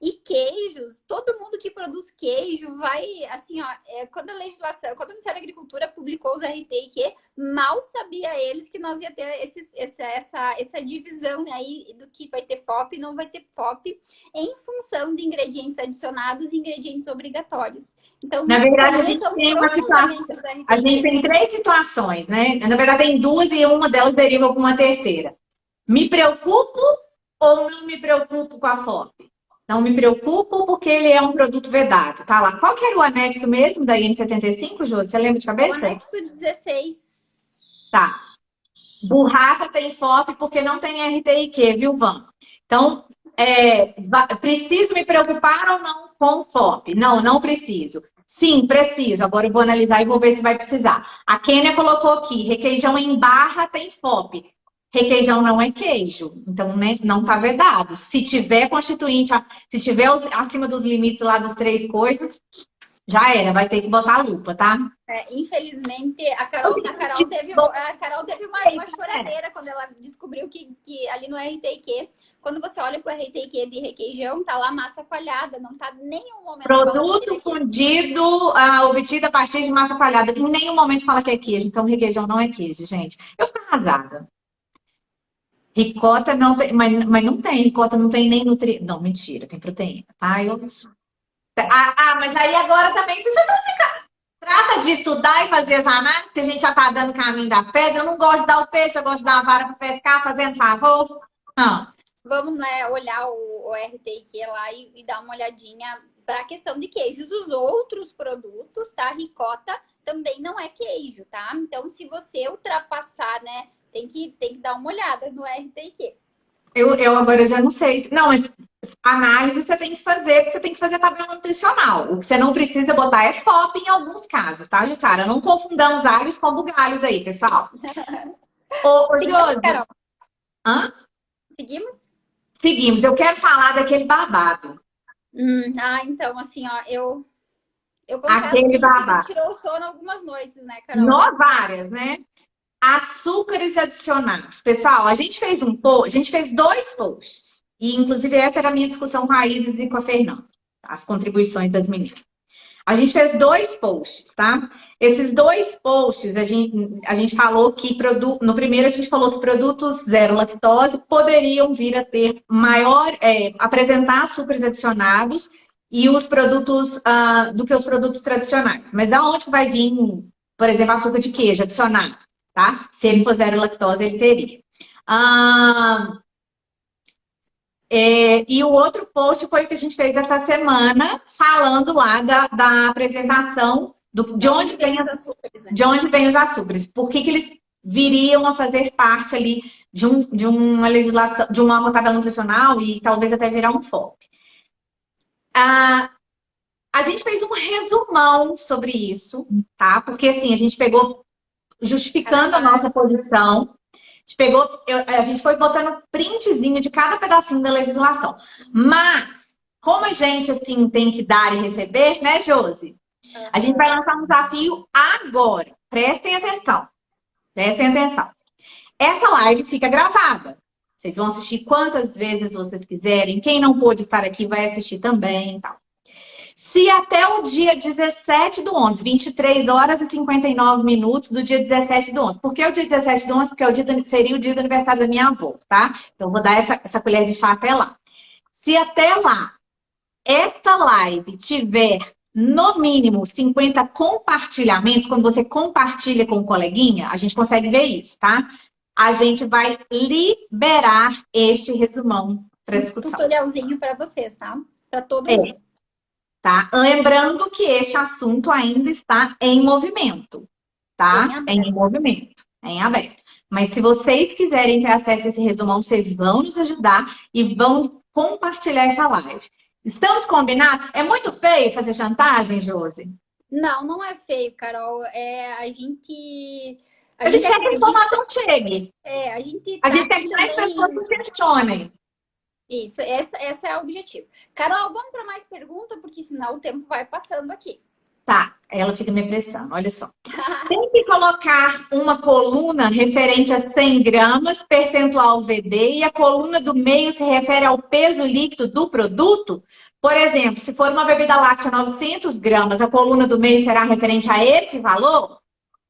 E queijos, todo mundo que produz queijo vai, assim, ó, quando o Ministério da Agricultura publicou os RTIQ, mal sabia eles que nós ia ter essa divisão aí do que vai ter FOP e não vai ter FOP em função de ingredientes adicionados e ingredientes obrigatórios. Então, na verdade, a gente tem três situações, né? Na verdade, tem duas e uma delas deriva com uma terceira. Me preocupo ou não me preocupo com a FOP? Não me preocupo porque ele é um produto vedado, tá lá. Qual que era o anexo mesmo da IN75, Jô? Você lembra de cabeça? O anexo 16. Tá. Burrata tem FOP porque não tem RTIQ, viu, Van? Então, preciso me preocupar ou não com FOP? Não, não preciso. Sim, preciso. Agora eu vou analisar e vou ver se vai precisar. A Kênia colocou aqui, requeijão em barra tem FOP. Requeijão não é queijo, então, né, não está vedado. Se tiver constituinte, se tiver acima dos limites lá dos 3 coisas, Já era, vai ter que botar a lupa, tá? Infelizmente, a Carol teve uma choradeira quando ela descobriu que ali no RTQ, quando você olha para o RTQ de requeijão, tá lá massa coalhada, não tá em nenhum momento falando que ele Produto é queijo. fundido, obtido a partir de massa coalhada. Em nenhum momento fala que é queijo, então requeijão não é queijo, gente. Eu fico arrasada. Ricota não tem, mas não tem, ricota não tem nem nutriente. Não, mentira, tem proteína, tá? Mas aí agora também você não trata de estudar e fazer as análises, que a gente já tá dando caminho das pedras. Eu não gosto de dar o peixe, eu gosto de dar a vara para pescar, fazendo favor. Não. Vamos, né, olhar o RTQ lá e dar uma olhadinha para a questão de queijos. Os outros produtos, tá? Ricota também não é queijo, tá? Então, se você ultrapassar, né, tem que dar uma olhada no RTQ. Eu agora já não sei. Não, mas análise você tem que fazer, porque você tem que fazer tabela nutricional. O que você não precisa botar é FOP em alguns casos, tá, Jussara? Não confundamos alhos com bugalhos aí, pessoal. Ô, Seguimos, Josi. Carol? Hã? Seguimos? Seguimos. Eu quero falar daquele babado. Então, assim, ó, eu confesso Aquele que isso me babado. tirou o sono algumas noites, né, Carol? Nós várias, né? Açúcares adicionados. Pessoal, a gente fez dois posts. E, inclusive, essa era a minha discussão com a Isis e com a Fernanda. As contribuições das meninas. A gente fez dois posts, tá? Esses dois posts, a gente falou que no primeiro a gente falou que produtos zero lactose poderiam vir a ter apresentar açúcares adicionados e os produtos do que os produtos tradicionais. Mas aonde que vai vir, por exemplo, açúcar de queijo adicionado, tá? Se ele for zero lactose, ele teria. E o outro post foi o que a gente fez essa semana, falando lá da apresentação de onde vem os açúcares, né? de onde vem os açúcares. Por que eles viriam a fazer parte ali de uma legislação, de uma tabela nutricional e talvez até virar um FOP. A gente fez um resumão sobre isso, tá? Porque assim, a gente pegou, justificando a nossa posição. A gente foi botando printzinho de cada pedacinho da legislação. Mas, como a gente, assim, tem que dar e receber, né, Josi? A gente vai lançar um desafio agora. Prestem atenção. Prestem atenção. Essa live fica gravada. Vocês vão assistir quantas vezes vocês quiserem. Quem não pôde estar aqui vai assistir também e tal. Se até o dia 17/11, 23 horas e 59 minutos do dia 17/11. Por que o dia 17/11? Porque seria o dia do aniversário da minha avó, tá? Então, vou dar essa colher de chá até lá. Se até lá, esta live tiver, no mínimo, 50 compartilhamentos, quando você compartilha com o coleguinha, a gente consegue ver isso, tá? A gente vai liberar este resumão para discussão. Tutorialzinho para vocês, tá? Para todo mundo. Tá? Lembrando que este assunto ainda está em movimento, tá? Em movimento, em aberto. Mas se vocês quiserem ter acesso a esse resumão, vocês vão nos ajudar e vão compartilhar essa live. Estamos combinados? É muito feio fazer chantagem, Josi? Não, não é feio, Carol. A gente quer que a informação chegue. A gente quer que mais pessoas questionem. Isso, esse é o objetivo. Carol, vamos para mais perguntas, porque senão o tempo vai passando aqui. Tá, ela fica me apressando, olha só. Tem que colocar uma coluna referente a 100 gramas, percentual VD, e a coluna do meio se refere ao peso líquido do produto? Por exemplo, se for uma bebida láctea 900 gramas, a coluna do meio será referente a esse valor?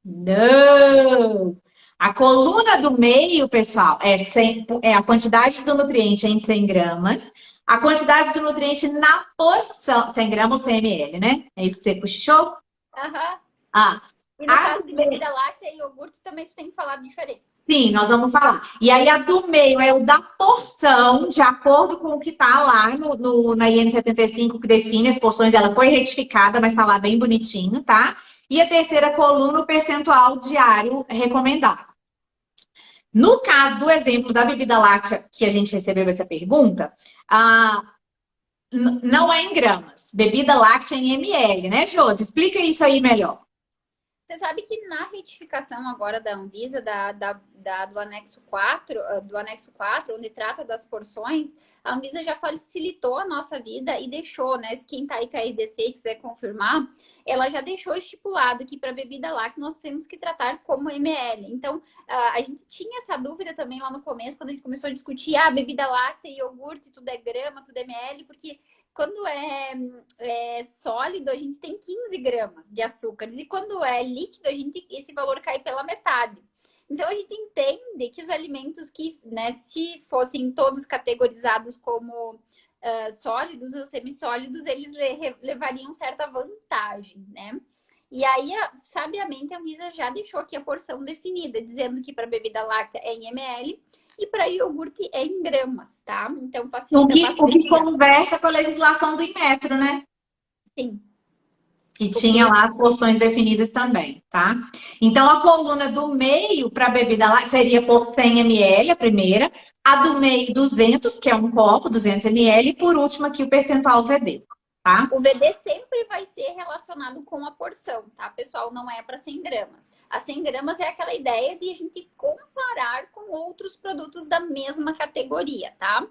Não! A coluna do meio, pessoal, é a quantidade do nutriente em 100 gramas, a quantidade do nutriente na porção, 100 gramas ou 100 ml, né? É isso que você cochichou? Aham. E no caso de bebida láctea e iogurte também tu tem que falar diferente. Sim, nós vamos falar. E aí a do meio é o da porção, de acordo com o que tá lá na IN 75, que define as porções. Ela foi retificada, mas tá lá bem bonitinho, tá? E a terceira coluna, o percentual diário recomendado. No caso do exemplo da bebida láctea, que a gente recebeu essa pergunta, não é em gramas. Bebida láctea em ml, né, Josi? Explica isso aí melhor. Você sabe que na retificação agora da Anvisa, do anexo 4, onde trata das porções, a Anvisa já facilitou a nossa vida e deixou, né? Se quem tá aí com a RDC e quiser confirmar, ela já deixou estipulado que para bebida láctea nós temos que tratar como ml. Então, a gente tinha essa dúvida também lá no começo, quando a gente começou a discutir, bebida láctea, iogurte, tudo é grama, tudo é ml, porque quando é sólido, a gente tem 15 gramas de açúcares. E quando é líquido, esse valor cai pela metade. Então, a gente entende que os alimentos que, né, se fossem todos categorizados como sólidos ou semissólidos, eles levariam certa vantagem, né? E aí, sabiamente, a Anvisa já deixou aqui a porção definida, dizendo que para bebida láctea é em ml e para iogurte é em gramas, tá? Então, facilita bastante. O que conversa com a legislação do Inmetro, né? Sim. Que tinha lá as porções definidas também, tá? Então, a coluna do meio para bebida láctea seria por 100 ml, a primeira. A do meio, 200, que é um copo, 200 ml. E, por último, aqui o percentual VD, tá? O VD sempre vai ser relacionado com a porção, tá, pessoal? Não é para 100 gramas. A 100 gramas é aquela ideia de a gente comparar com outros produtos da mesma categoria, tá?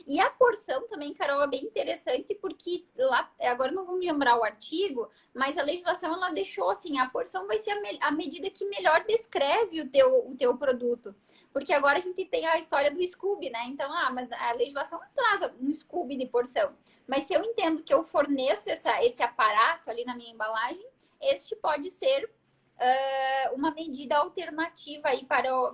E a porção também, Carol, é bem interessante porque lá, agora não vou me lembrar o artigo, mas a legislação ela deixou assim, a porção vai ser a medida que melhor descreve o teu produto. Porque agora a gente tem a história do Scooby, né? Então, mas a legislação não traz um Scooby de porção. Mas se eu entendo que eu forneço esse aparato ali na minha embalagem, este pode ser uma medida alternativa aí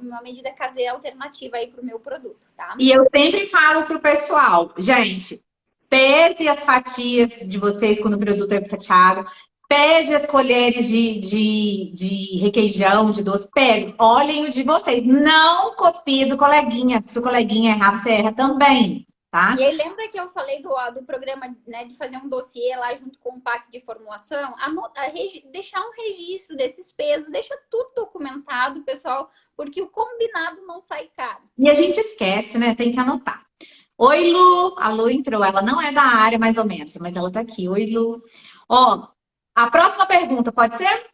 uma medida caseira alternativa aí para o meu produto, tá? E eu sempre falo pro pessoal, gente, pese as fatias de vocês quando o produto é fatiado, pese as colheres de requeijão, de doce, pegue, olhem o de vocês. Não copie do coleguinha. Se o coleguinha errar, você erra também, tá? E aí, lembra que eu falei do programa, né, de fazer um dossiê lá junto com o pack de formulação? Deixar um registro desses pesos, deixa tudo documentado, pessoal, porque o combinado não sai caro. E a gente esquece, né? Tem que anotar. Oi, Lu. A Lu entrou. Ela não é da área, mais ou menos, mas ela tá aqui. Oi, Lu. Ó, a próxima pergunta, pode ser?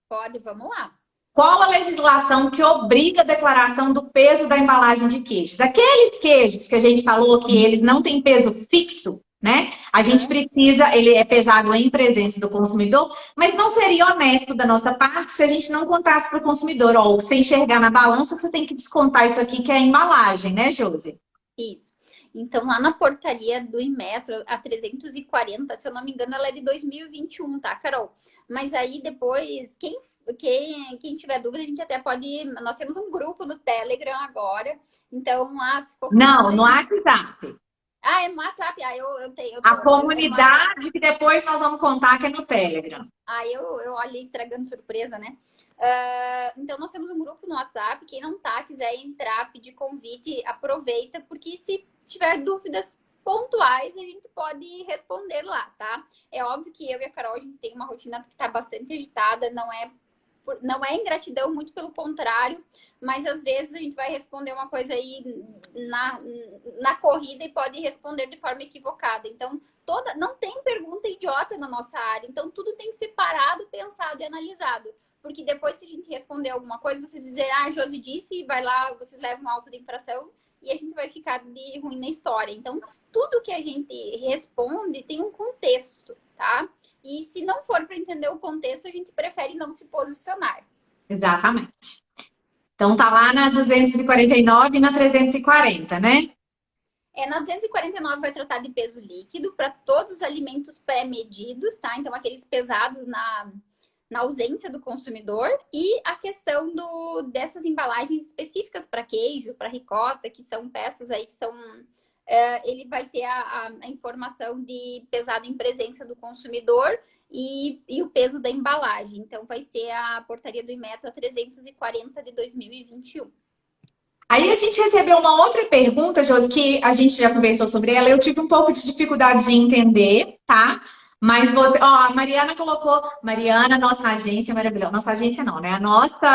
Pode, vamos lá. Qual a legislação que obriga a declaração do peso da embalagem de queijos? Aqueles queijos que a gente falou que eles não têm peso fixo, né? A gente precisa, ele é pesado em presença do consumidor, mas não seria honesto da nossa parte se a gente não contasse para o consumidor. Ó, você enxergar na balança, você tem que descontar isso aqui que é a embalagem, né, Josi? Isso. Então, lá na portaria do Inmetro, a 340, se eu não me engano, ela é de 2021, tá, Carol? Mas aí depois, quem tiver dúvida, a gente até pode... Nós temos um grupo no Telegram agora, então lá ficou... Não, no WhatsApp. É no WhatsApp? Eu tenho. A comunidade que depois nós vamos contar que é no Telegram. Eu olho estragando surpresa, né? Então, nós temos um grupo no WhatsApp. Quem não quiser entrar, pedir convite, aproveita, porque se tiver dúvidas pontuais, a gente pode responder lá, tá? É óbvio que eu e a Carol, a gente tem uma rotina que tá bastante agitada, não é ingratidão, muito pelo contrário, mas às vezes a gente vai responder uma coisa aí na corrida e pode responder de forma equivocada. Então, não tem pergunta idiota na nossa área, então tudo tem que ser parado, pensado e analisado. Porque depois, se a gente responder alguma coisa, vocês dizerem, a Josi disse, vai lá, vocês levam um auto de infração e a gente vai ficar de ruim na história. Então, tudo que a gente responde tem um contexto, tá? E se não for para entender o contexto, a gente prefere não se posicionar. Exatamente. Então, tá lá na 249 e na 340, né? Na 249 vai tratar de peso líquido para todos os alimentos pré-medidos, tá? Então, aqueles pesados na ausência do consumidor, e a questão dessas embalagens específicas para queijo, para ricota, que são peças aí que são... ele vai ter a informação de pesado em presença do consumidor e o peso da embalagem. Então, vai ser a portaria do Inmetro 340 de 2021. Aí a gente recebeu uma outra pergunta, Josi, que a gente já conversou sobre ela. Eu tive um pouco de dificuldade de entender, tá? Mas você... Ó, a Mariana colocou... Mariana, nossa agência maravilhosa. Nossa agência não, né? A nossa...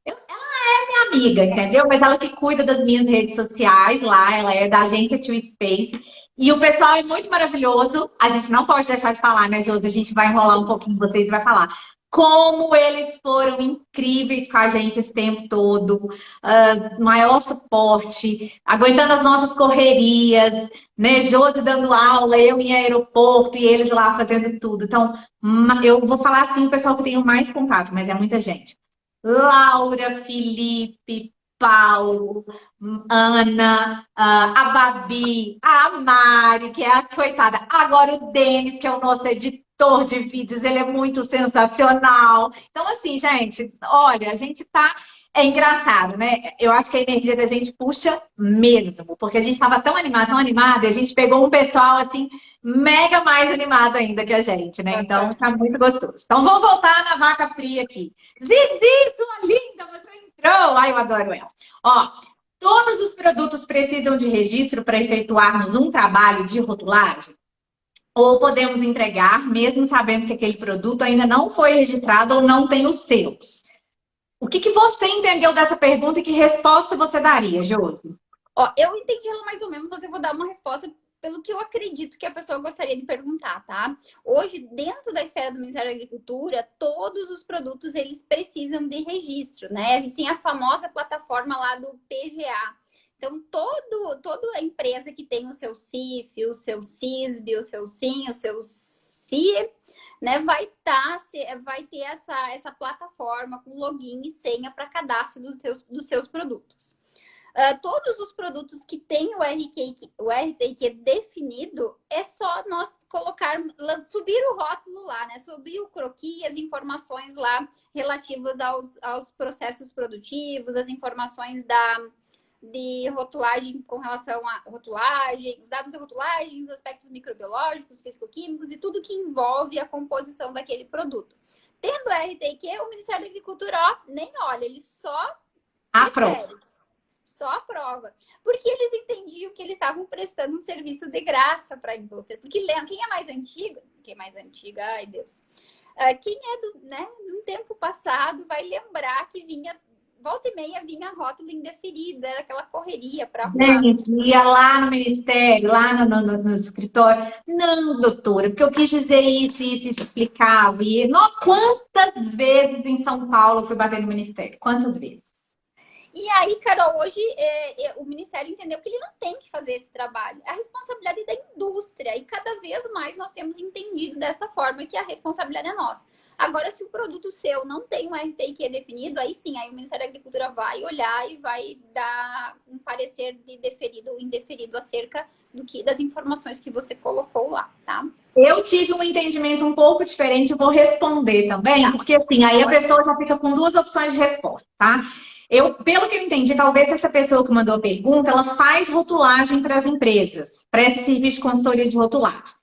Ela é minha amiga, entendeu? Mas ela que cuida das minhas redes sociais lá. Ela é da agência Two Space. E o pessoal é muito maravilhoso. A gente não pode deixar de falar, né, Josi? A gente vai enrolar um pouquinho, vocês vai falar. como eles foram incríveis com a gente esse tempo todo, maior suporte, aguentando as nossas correrias, né? Josi dando aula, eu em aeroporto e eles lá fazendo tudo. Então, eu vou falar assim, o pessoal que tem mais contato, mas é muita gente. Laura, Felipe, Paulo, Ana, a Babi, a Mari, que é a coitada. Agora o Denis, que é o nosso editor de vídeos, ele é muito sensacional. Então, assim, gente, olha, a gente tá. É engraçado, né? Eu acho que a energia da gente puxa mesmo, porque a gente estava tão animada, e a gente pegou um pessoal, assim, mega mais animado ainda que a gente, né? Então, tá muito gostoso. Então, vamos voltar na vaca fria aqui. Zizi, sua linda, você entrou! Ai, eu adoro ela. Ó, todos os produtos precisam de registro para efetuarmos um trabalho de rotulagem? Ou podemos entregar, mesmo sabendo que aquele produto ainda não foi registrado ou não tem os selos? O que você entendeu dessa pergunta e que resposta você daria, Josi? Ó, eu entendi ela mais ou menos, mas eu vou dar uma resposta pelo que eu acredito que a pessoa gostaria de perguntar, tá? Hoje, dentro da esfera do Ministério da Agricultura, todos os produtos, eles precisam de registro, né? A gente tem a famosa plataforma lá do PGA. Então, toda a empresa que tem o seu CIF, o seu CISB, o seu SIM, o seu CIE, né, vai ter essa plataforma com login e senha para cadastro dos seus produtos. Todos os produtos que têm o RTQ definido, é só nós subir o rótulo lá, né? Subir o croquis, as informações lá relativas aos processos produtivos, as informações de rotulagem com relação à rotulagem, os dados da rotulagem, os aspectos microbiológicos, físico-químicos e tudo que envolve a composição daquele produto. Tendo a RTQ, o Ministério da Agricultura, nem olha, ele só aprova. Só aprova. Porque eles entendiam que eles estavam prestando um serviço de graça para a indústria. Porque quem é mais antigo, ai Deus, quem é no tempo passado vai lembrar que volta e meia vinha rótulo indeferido, era aquela correria para arrumar. Ia lá no ministério, lá no escritório. Não, doutora, porque eu quis dizer isso explicava. E quantas vezes em São Paulo eu fui bater no ministério? Quantas vezes? E aí, Carol, hoje o Ministério entendeu que ele não tem que fazer esse trabalho. A responsabilidade é da indústria. E cada vez mais nós temos entendido dessa forma que a responsabilidade é nossa. Agora, se o produto seu não tem um RTQ definido, aí sim, aí o Ministério da Agricultura vai olhar e vai dar um parecer de deferido ou indeferido acerca das informações que você colocou lá, tá? Eu tive um entendimento um pouco diferente, vou responder também, tá. Porque assim, aí a pessoa já fica com duas opções de resposta, tá? Pelo que eu entendi, talvez essa pessoa que mandou a pergunta, ela faz rotulagem para as empresas, presta serviço de consultoria de rotulagem.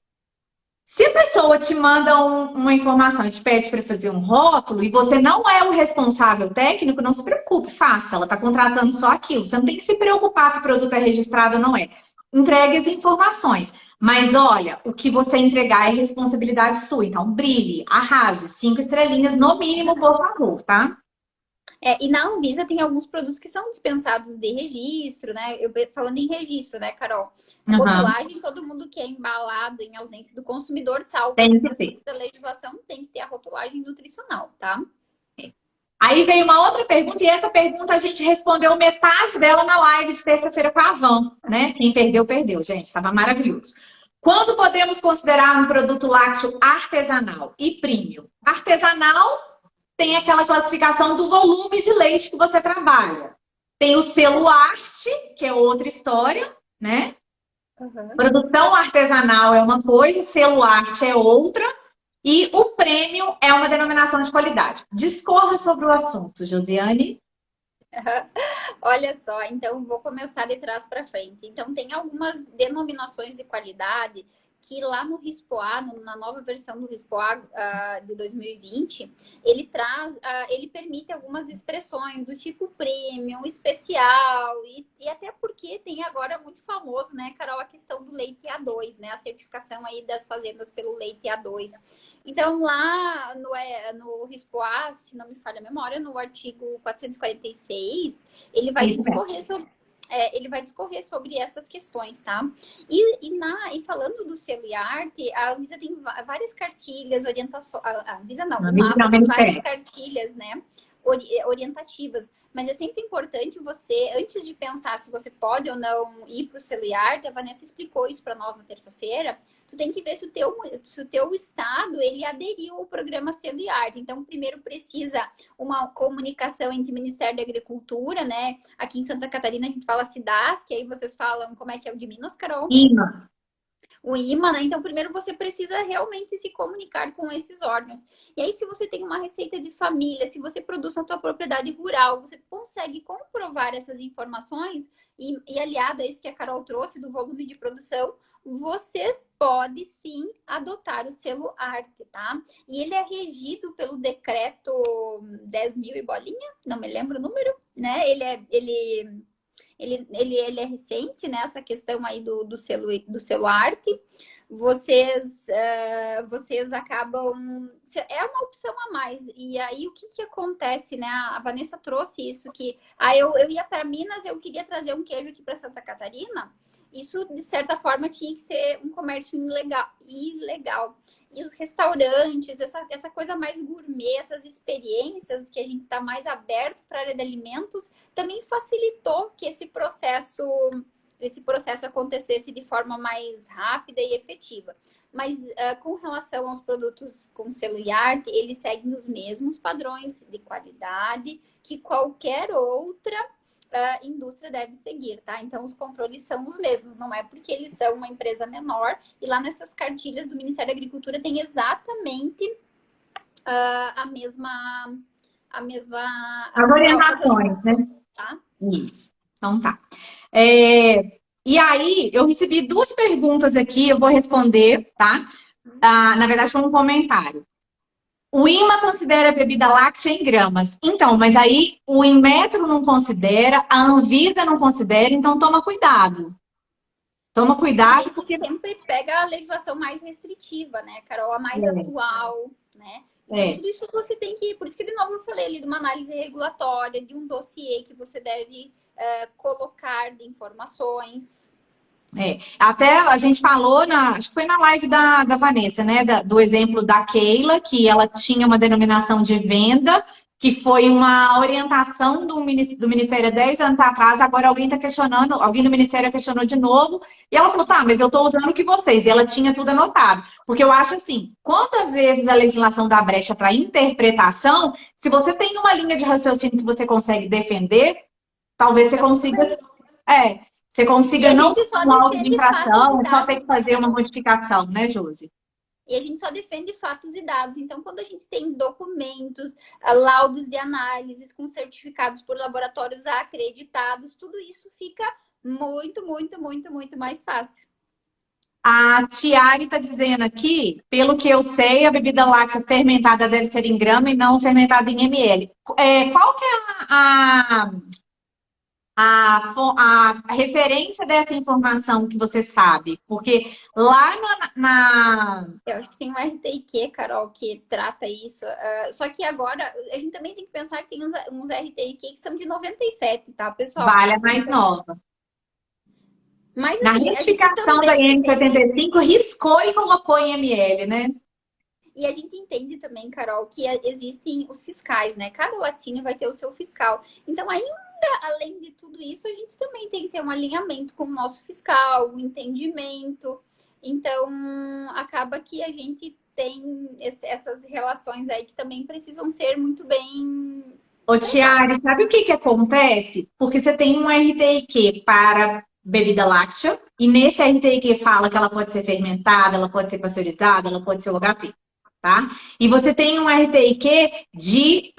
Se a pessoa te manda uma informação e te pede para fazer um rótulo e você não é o responsável técnico, não se preocupe, faça. Ela está contratando só aquilo. Você não tem que se preocupar se o produto é registrado ou não é. Entregue as informações. Mas olha, o que você entregar é responsabilidade sua. Então, brilhe, arrase, 5 estrelinhas no mínimo, por favor, tá? E na Anvisa tem alguns produtos que são dispensados de registro, né? Falando em registro, né, Carol? Rotulagem, todo mundo que é embalado em ausência do consumidor, salvo a exceção da legislação, tem que ter a rotulagem nutricional, tá? Aí veio uma outra pergunta, e essa pergunta a gente respondeu metade dela na live de terça-feira com a Van, né? Quem perdeu, perdeu, gente. Estava maravilhoso. Quando podemos considerar um produto lácteo artesanal e premium? Artesanal tem aquela classificação do volume de leite que você trabalha. Tem o selo arte, que é outra história, né? Produção artesanal é uma coisa, selo arte é outra. E o premium é uma denominação de qualidade. Discorra sobre o assunto, Josiane. Olha só, então vou começar de trás para frente. Então, tem algumas denominações de qualidade que lá no RISPOA, na nova versão do RISPOA de 2020, ele permite algumas expressões do tipo premium, especial, e até porque tem agora muito famoso, né, Carol, a questão do leite A2, né, a certificação aí das fazendas pelo leite A2. Então, lá no RISPOA, se não me falha a memória, no artigo 446, ele vai discorrer sobre ele vai discorrer sobre essas questões, tá? E falando do selo e arte, a Anvisa tem várias cartilhas, orientações. A Anvisa não, o MAPA tem várias cartilhas, né? Orientativas. Mas é sempre importante você, antes de pensar se você pode ou não ir para o selo e arte, a Vanessa explicou isso para nós na terça-feira, tu tem que ver se o teu estado ele aderiu ao programa selo e arte. Então, primeiro precisa uma comunicação entre o Ministério da Agricultura, né? Aqui em Santa Catarina a gente fala SIDASC, aí vocês falam como é que é o de Minas, Carol? IMA. O IMA, né? Então, primeiro você precisa realmente se comunicar com esses órgãos. E aí, se você tem uma receita de família, se você produz na tua propriedade rural, você consegue comprovar essas informações e aliado a isso que a Carol trouxe do volume de produção, você pode sim adotar o selo arte, tá? E ele é regido pelo decreto 10.000 e bolinha, não me lembro o número, né? Ele é recente, né? Essa questão aí do selo arte. Vocês acabam... É uma opção a mais. E aí, o que acontece, né? A Vanessa trouxe isso, que eu ia para Minas, eu queria trazer um queijo aqui para Santa Catarina. Isso, de certa forma, tinha que ser um comércio ilegal. E os restaurantes, essa coisa mais gourmet, essas experiências que a gente está mais aberto para a área de alimentos, também facilitou que esse processo acontecesse de forma mais rápida e efetiva. Mas com relação aos produtos com selo e arte, eles seguem os mesmos padrões de qualidade que qualquer outra indústria deve seguir, tá? Então, os controles são os mesmos, não é porque eles são uma empresa menor. E lá nessas cartilhas do Ministério da Agricultura tem exatamente a mesma... As orientações, né? Tá? Isso. Então tá. E aí, eu recebi 2 perguntas aqui, eu vou responder, tá? Na verdade, foi um comentário. O IMA considera a bebida láctea em gramas. Então, mas aí o Inmetro não considera, a Anvisa não considera, então toma cuidado. Toma cuidado porque sempre pega a legislação mais restritiva, né, Carol? A mais atual, né? Então, tudo isso você tem que... Por isso que, de novo, eu falei ali de uma análise regulatória, de um dossiê que você deve colocar de informações. Até a gente falou, acho que foi na live da Vanessa, né? Do exemplo da Keila, que ela tinha uma denominação de venda, que foi uma orientação do Ministério há 10 anos atrás, agora alguém está questionando, alguém do Ministério questionou de novo, e ela falou, tá, mas eu estou usando o que vocês, e ela tinha tudo anotado. Porque eu acho assim, quantas vezes a legislação dá brecha para interpretação, se você tem uma linha de raciocínio que você consegue defender, talvez você consiga... Você consiga não ter um auto de infração, só ter que fazer uma modificação, né, Josi? E a gente só defende fatos e dados. Então, quando a gente tem documentos, laudos de análises com certificados por laboratórios acreditados, tudo isso fica muito, muito, muito, muito mais fácil. A Tiari está dizendo aqui, pelo que eu sei, a bebida láctea fermentada deve ser em grama e não fermentada em ml. Qual que é a referência dessa informação que você sabe? Porque lá Eu acho que tem um RTIQ, Carol, que trata isso. Só que agora, a gente também tem que pensar que tem uns RTIQ que são de 97, tá, pessoal? Vale a mais nova. Mas, na assim, retificação da IN75, riscou e colocou em ml, né? E a gente entende também, Carol, que existem os fiscais, né? Cada latinha vai ter o seu fiscal. Então, ainda além de tudo isso, a gente também tem que ter um alinhamento com o nosso fiscal, um entendimento. Então, acaba que a gente tem essas relações aí que também precisam ser muito bem... Ô, Tiari, sabe o que acontece? Porque você tem um RTIQ para bebida láctea, e nesse RTIQ fala que ela pode ser fermentada, ela pode ser pasteurizada, ela pode ser UHT. Tá? E você tem um RTIQ de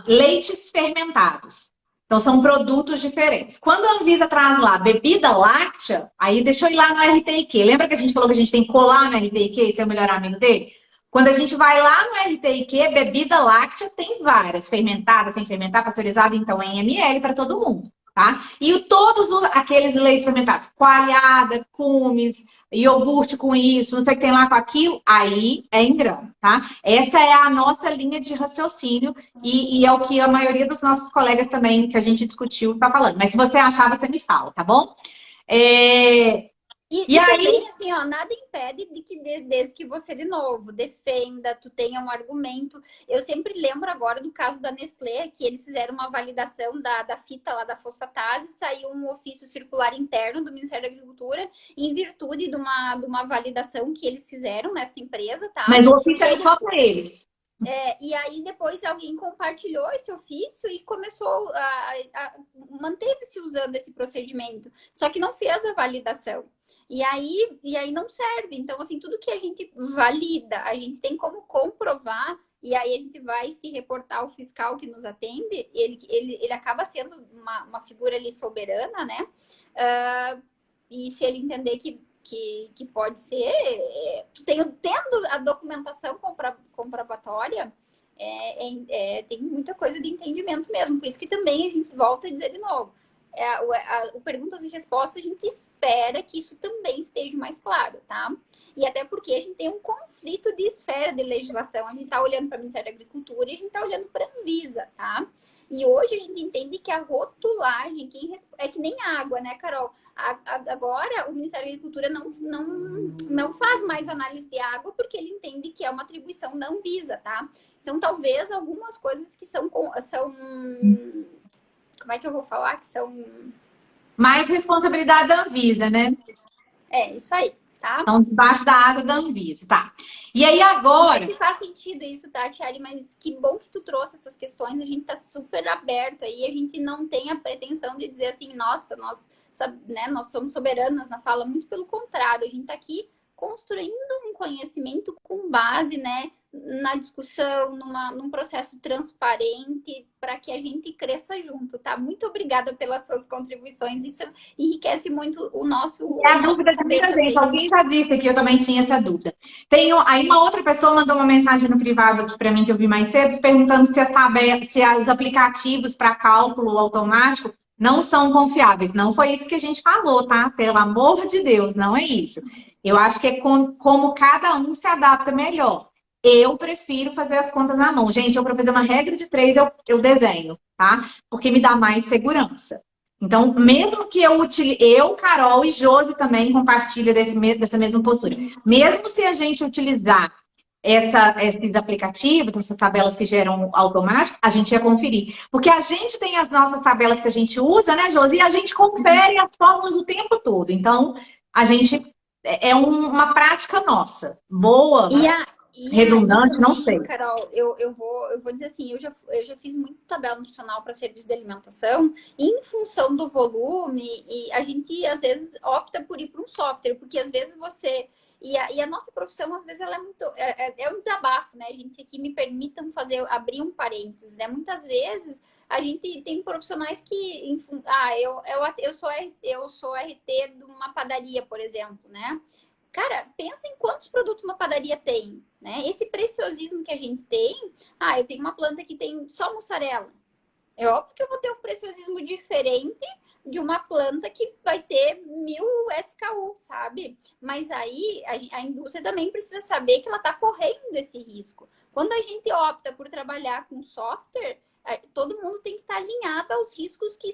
leites fermentados. Então, são produtos diferentes. Quando a Anvisa traz lá bebida láctea, aí deixa eu ir lá no RTIQ. Lembra que a gente falou que a gente tem que colar no RTIQ, esse é o melhor amigo dele? Quando a gente vai lá no RTIQ, bebida láctea tem várias. Fermentada, sem fermentar, pasteurizada, então é em ml para todo mundo. tá? E todos aqueles leites fermentados, coalhada, cumes, iogurte com isso, não sei o que tem lá com aquilo, aí é em grão, tá? Essa é a nossa linha de raciocínio e é o que a maioria dos nossos colegas também, que a gente discutiu, tá falando. Mas se você achar, você me fala, tá bom? E aí... também, assim, ó, nada impede de que, desde que você, de novo, defenda, tu tenha um argumento. Eu sempre lembro agora do caso da Nestlé, que eles fizeram uma validação da fita lá da fosfatase, saiu um ofício circular interno do Ministério da Agricultura, em virtude de uma validação que eles fizeram nessa empresa, tá? Mas o ofício é só para eles. E aí depois alguém compartilhou esse ofício e começou manteve-se usando esse procedimento, só que não fez a validação. E aí não serve. Então, assim, tudo que a gente valida, a gente tem como comprovar, e aí a gente vai se reportar ao fiscal que nos atende, ele acaba sendo uma figura ali soberana, né? E se ele entender que pode ser, tendo a documentação comprobatória, tem muita coisa de entendimento mesmo. Por isso que também a gente volta a dizer de novo, o perguntas e respostas, a gente espera que isso também esteja mais claro, tá? E até porque a gente tem um conflito de esfera de legislação. A gente tá olhando para o Ministério da Agricultura e a gente tá olhando para a Anvisa, tá? E hoje a gente entende que a rotulagem é que nem água, né, Carol? Agora o Ministério da Agricultura não faz mais análise de água porque ele entende que é uma atribuição da Anvisa, tá? Então talvez algumas coisas que são como é que eu vou falar? Que são... Mais responsabilidade da Anvisa, né? Isso aí, tá? Então, debaixo da asa da Anvisa, tá? E aí agora... Não sei se faz sentido isso, tá, Tiari? Mas que bom que tu trouxe essas questões. A gente tá super aberto aí. A gente não tem a pretensão de dizer assim, nossa, nós somos soberanas na fala. Muito pelo contrário. A gente tá aqui construindo um conhecimento com base, né, na discussão, num processo transparente, para que a gente cresça junto, tá? Muito obrigada pelas suas contribuições, isso enriquece muito o nosso... É a dúvida de muita gente, alguém já disse que eu também tinha essa dúvida. Aí uma outra pessoa mandou uma mensagem no privado aqui para mim, que eu vi mais cedo, perguntando se os aplicativos para cálculo automático não são confiáveis. Não foi isso que a gente falou, tá? Pelo amor de Deus, não é isso. Eu acho que é como cada um se adapta melhor. Eu prefiro fazer as contas na mão. Gente, para fazer uma regra de 3, eu desenho, tá? Porque me dá mais segurança. Então, mesmo que eu, Carol e Josi também compartilha dessa mesma postura. Mesmo se a gente utilizar esses aplicativos, essas tabelas que geram automático, a gente ia conferir. Porque a gente tem as nossas tabelas que a gente usa, né, Josi? E a gente confere as fórmulas o tempo todo. Então, a gente... É uma prática nossa. Boa, redundante, não sei. Carol, eu vou dizer assim, eu já fiz muito tabela nutricional para serviço de alimentação, e em função do volume, e a gente às vezes opta por ir para um software, porque às vezes você... E a nossa profissão, às vezes, ela é muito... É um desabafo, né? A gente aqui, me permitam abrir um parênteses, né? Muitas vezes, a gente tem profissionais que... eu sou RT de uma padaria, por exemplo, né? Cara, pensa em quantos produtos uma padaria tem, né? Esse preciosismo que a gente tem... eu tenho uma planta que tem só mussarela. É óbvio que eu vou ter um preciosismo diferente de uma planta que vai ter 1000 SKU, sabe? Mas aí a indústria também precisa saber que ela está correndo esse risco. Quando a gente opta por trabalhar com software, todo mundo tem que estar alinhado aos riscos que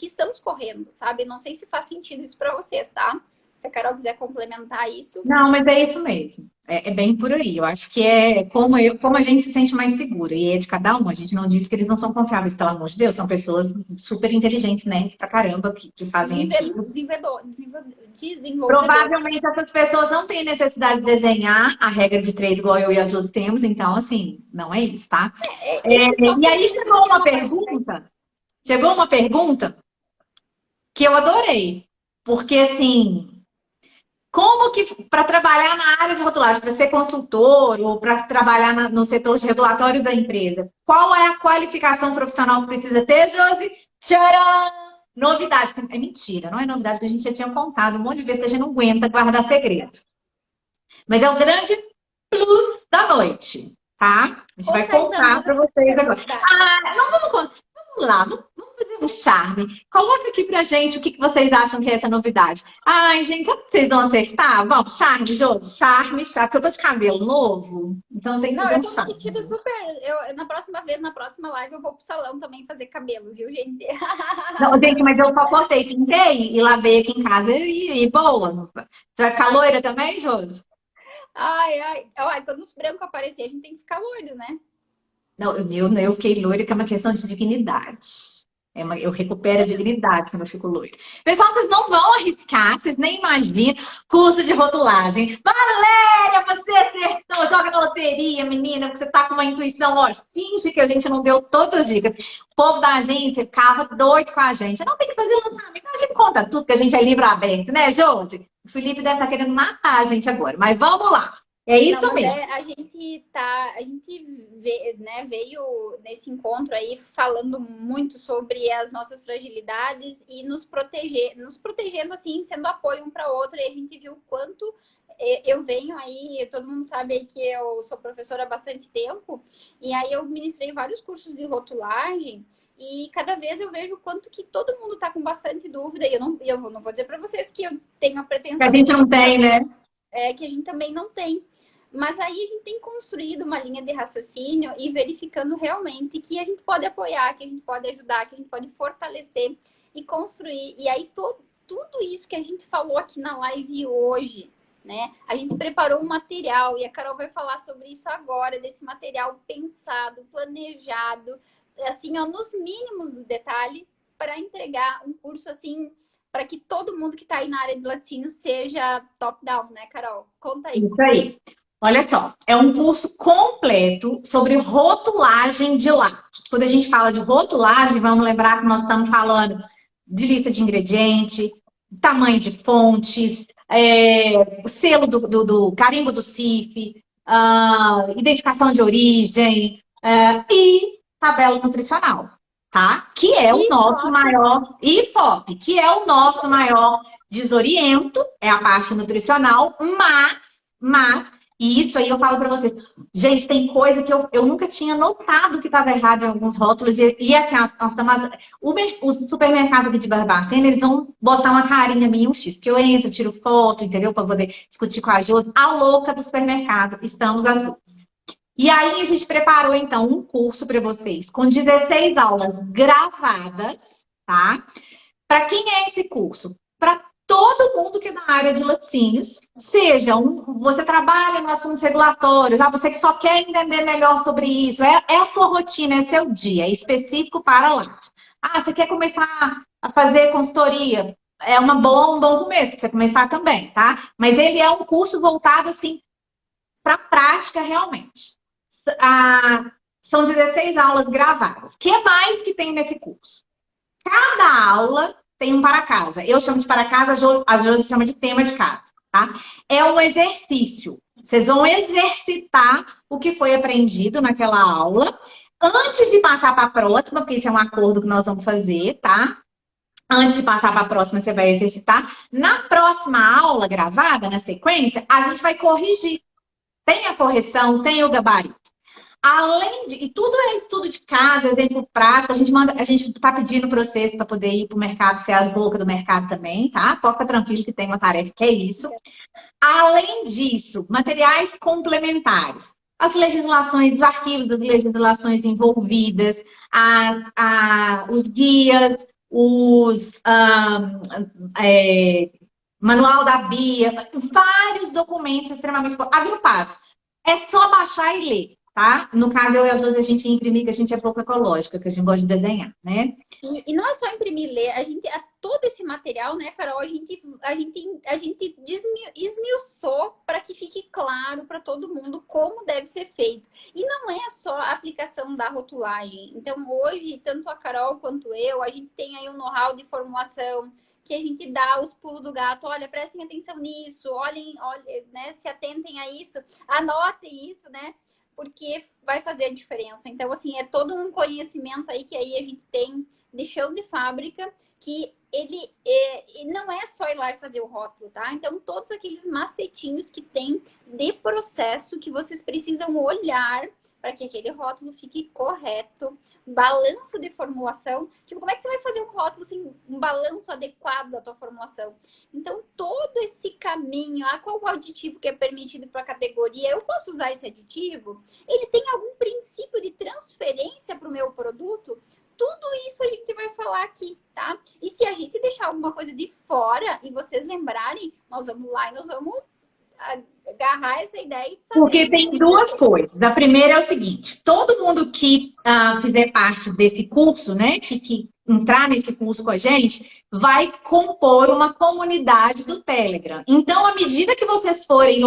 estamos correndo, sabe? Não sei se faz sentido isso para vocês, tá? Se a Carol quiser complementar isso. Não, mas é isso mesmo. É bem por aí. Eu acho que é como a gente se sente mais segura. E é de cada um. A gente não diz que eles não são confiáveis, pelo amor de Deus. São pessoas super inteligentes, né? Pra caramba, que fazem aquilo. Provavelmente essas pessoas não têm necessidade de desenhar a regra de 3 igual eu e a Josi temos. Então, assim, não é isso, tá? E aí chegou uma pergunta que eu adorei. Porque, assim... Como que, para trabalhar na área de rotulagem, para ser consultor ou para trabalhar no setor de regulatórios da empresa, qual é a qualificação profissional que precisa ter, Josi? Tcharam! Novidade. É mentira, não é novidade, que a gente já tinha contado um monte de vezes que a gente não aguenta guardar segredo. Mas é o grande plus da noite, tá? A gente vai contar para vocês agora. Não vamos vamos lá, vamos fazer um charme. Coloca aqui pra gente o que vocês acham que é essa novidade. Ai, gente, sabe que vocês vão acertar? Vamos, charme, Josi, charme, charme, porque eu tô de cabelo novo, então tem que Não, fazer eu um tô me charme. sentindo super. Na próxima vez, na próxima live, eu vou pro salão também fazer cabelo, viu, gente? Não, gente, mas eu só cortei, pintei e lavei aqui em casa e boa. Você vai ficar loira também, Josi? Ai, ai. Olha, quando os brancos aparecer, a gente tem que ficar loiro, né? Não, eu fiquei loira, que é uma questão de dignidade. Eu recupero a dignidade quando eu fico loira. Pessoal, vocês não vão arriscar, vocês nem imaginam. Curso de rotulagem. Valéria, você acertou, joga na loteria, menina, porque você tá com uma intuição, ó, finge que a gente não deu todas as dicas. O povo da agência ficava doido com a gente. Não tem que fazer lançamento, a gente conta tudo, que a gente é livro aberto, né, Josi? O Felipe deve estar querendo matar a gente agora, mas vamos lá. É Não, isso mas mesmo. a gente veio nesse encontro aí falando muito sobre as nossas fragilidades e nos protegendo assim, sendo apoio um para o outro. E a gente viu o quanto eu venho aí, todo mundo sabe aí que eu sou professora há bastante tempo, e aí eu ministrei vários cursos de rotulagem. E cada vez eu vejo o quanto que todo mundo está com bastante dúvida. E eu não vou dizer para vocês que eu tenho a Que pretensão a gente não tem, né? que a gente também não tem. Mas aí a gente tem construído uma linha de raciocínio e verificando realmente que a gente pode apoiar, que a gente pode ajudar, que a gente pode fortalecer e construir. E aí tudo isso que a gente falou aqui na live hoje, né? A gente preparou um material e a Carol vai falar sobre isso agora, desse material pensado, planejado, assim, ó, nos mínimos do detalhe, para entregar um curso assim, para que todo mundo que está aí na área de laticínio seja top-down, né, Carol? Conta aí. Isso aí. Olha só, é um curso completo sobre rotulagem de lácteos. Quando a gente fala de rotulagem, vamos lembrar que nós estamos falando de lista de ingrediente, tamanho de fontes, selo do carimbo do CIF, identificação de origem, e tabela nutricional, tá? Que é o nosso maior, e FOP, que é o nosso maior desoriento, é a parte nutricional, mas e isso aí eu falo pra vocês. Gente, tem coisa que eu nunca tinha notado que estava errado em alguns rótulos. E assim, nós estamos, os supermercados aqui de Barbacena, eles vão botar uma carinha minha, um X. Porque eu entro, tiro foto, entendeu? Para poder discutir com a Josi. A louca do supermercado. Estamos as duas. E aí a gente preparou, então, um curso para vocês com 16 aulas gravadas, tá? Para quem é esse curso? Para todo mundo que é da área de laticínios, seja você trabalha no assuntos regulatórios, você que só quer entender melhor sobre isso, é a sua rotina, é seu dia, é específico para lácteo. Você quer começar a fazer consultoria, é um bom começo para você começar também, tá? Mas ele é um curso voltado, assim, para a prática realmente. São 16 aulas gravadas. O que mais que tem nesse curso? Cada aula tem um para casa. Eu chamo de para casa, a Josi chama de tema de casa, tá? É um exercício. Vocês vão exercitar o que foi aprendido naquela aula antes de passar para a próxima, porque isso é um acordo que nós vamos fazer, tá? Antes de passar para a próxima, você vai exercitar. Na próxima aula gravada, na sequência, a gente vai corrigir. Tem a correção, tem o gabarito. Além de... E tudo é estudo de casa, exemplo prático. A gente tá pedindo processo para poder ir para o mercado, ser as loucas do mercado também, tá? Pode ficar tranquilo que tem uma tarefa que é isso. Além disso, materiais complementares. As legislações, os arquivos das legislações envolvidas, os guias, manual da BIA, vários documentos extremamente agrupados. É só baixar e ler. Tá? No caso, eu e a Josi, a gente imprimir, que a gente é pouco ecológica, que a gente gosta de desenhar, né? E não é só imprimir, ler, todo esse material, né, Carol, a gente esmiuçou para que fique claro para todo mundo como deve ser feito. E não é só a aplicação da rotulagem. Então, hoje, tanto a Carol quanto eu, a gente tem aí um know-how de formulação, que a gente dá os pulos do gato. Olha, prestem atenção nisso, olhem, né, se atentem a isso, anotem isso, né? Porque vai fazer a diferença. Então, assim, é todo um conhecimento aí que aí a gente tem de chão de fábrica, que ele não é só ir lá e fazer o rótulo, tá? Então, todos aqueles macetinhos que tem de processo que vocês precisam olhar para que aquele rótulo fique correto, balanço de formulação. Tipo, como é que você vai fazer um rótulo assim, um balanço adequado da tua formulação? Então, todo esse caminho, qual o aditivo que é permitido para a categoria? Eu posso usar esse aditivo? Ele tem algum princípio de transferência para o meu produto? Tudo isso a gente vai falar aqui, tá? E se a gente deixar alguma coisa de fora e vocês lembrarem, nós vamos lá e nós vamos agarrar essa ideia e fazer. Porque tem duas coisas. A primeira é o seguinte, todo mundo que fizer parte desse curso, né, que entrar nesse curso com a gente, vai compor uma comunidade do Telegram. Então, à medida que vocês forem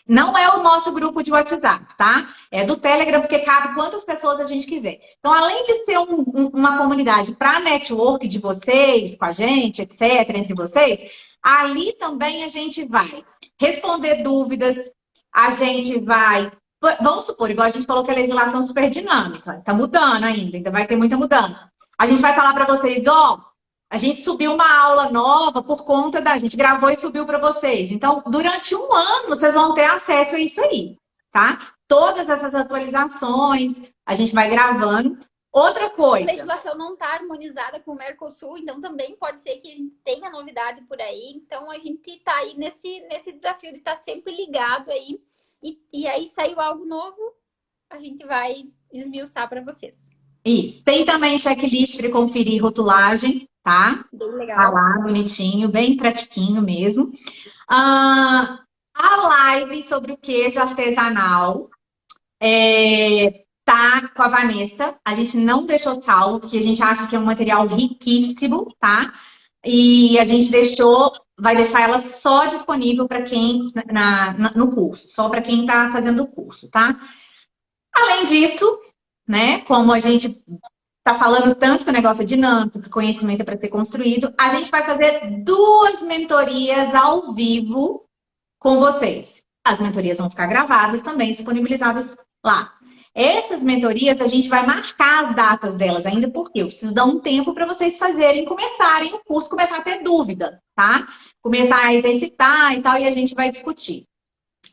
não é o nosso grupo de WhatsApp, tá? É do Telegram, porque cabe quantas pessoas a gente quiser. Então, além de ser uma comunidade para network de vocês, com a gente, etc., entre vocês, ali também a gente vai responder dúvidas, a gente vai... Vamos supor, igual a gente falou que a legislação é super dinâmica, tá mudando ainda vai ter muita mudança. A gente vai falar para vocês, a gente subiu uma aula nova por conta a gente gravou e subiu para vocês. Então, durante um ano, vocês vão ter acesso a isso aí, tá? Todas essas atualizações, a gente vai gravando. Outra coisa. A legislação não está harmonizada com o Mercosul, então também pode ser que a gente tenha novidade por aí. Então, a gente está aí nesse desafio de estar sempre ligado aí. E aí, saiu algo novo, a gente vai esmiuçar para vocês. Isso. Tem também checklist para conferir rotulagem, tá? Bem legal. Tá lá, bonitinho, bem pratiquinho mesmo. A live sobre o queijo artesanal tá com a Vanessa. A gente não deixou salvo, porque a gente acha que é um material riquíssimo, tá? E a gente vai deixar ela só disponível para quem no curso, só para quem está fazendo o curso, tá? Além disso, né, como a gente tá falando tanto que o negócio é dinâmico, que o conhecimento é para ser construído, a gente vai fazer 2 mentorias ao vivo com vocês. As mentorias vão ficar gravadas também, disponibilizadas lá. Essas mentorias, a gente vai marcar as datas delas ainda, porque eu preciso dar um tempo para vocês começarem o curso, começar a ter dúvida, tá? Começar a exercitar e tal, e a gente vai discutir.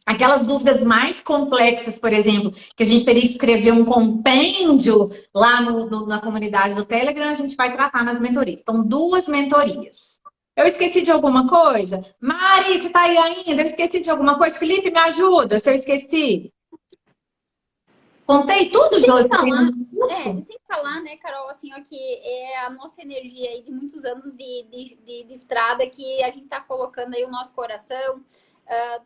Aquelas dúvidas mais complexas, por exemplo, que a gente teria que escrever um compêndio lá na comunidade do Telegram, a gente vai tratar nas mentorias. Então, 2 mentorias. Eu esqueci de alguma coisa? Mari, você tá aí ainda? Eu esqueci de alguma coisa? Felipe, me ajuda se eu esqueci. Contei tudo, Josi? Sem falar, né, Carol, assim, ó, que é a nossa energia aí de muitos anos de estrada que a gente tá colocando aí o nosso coração,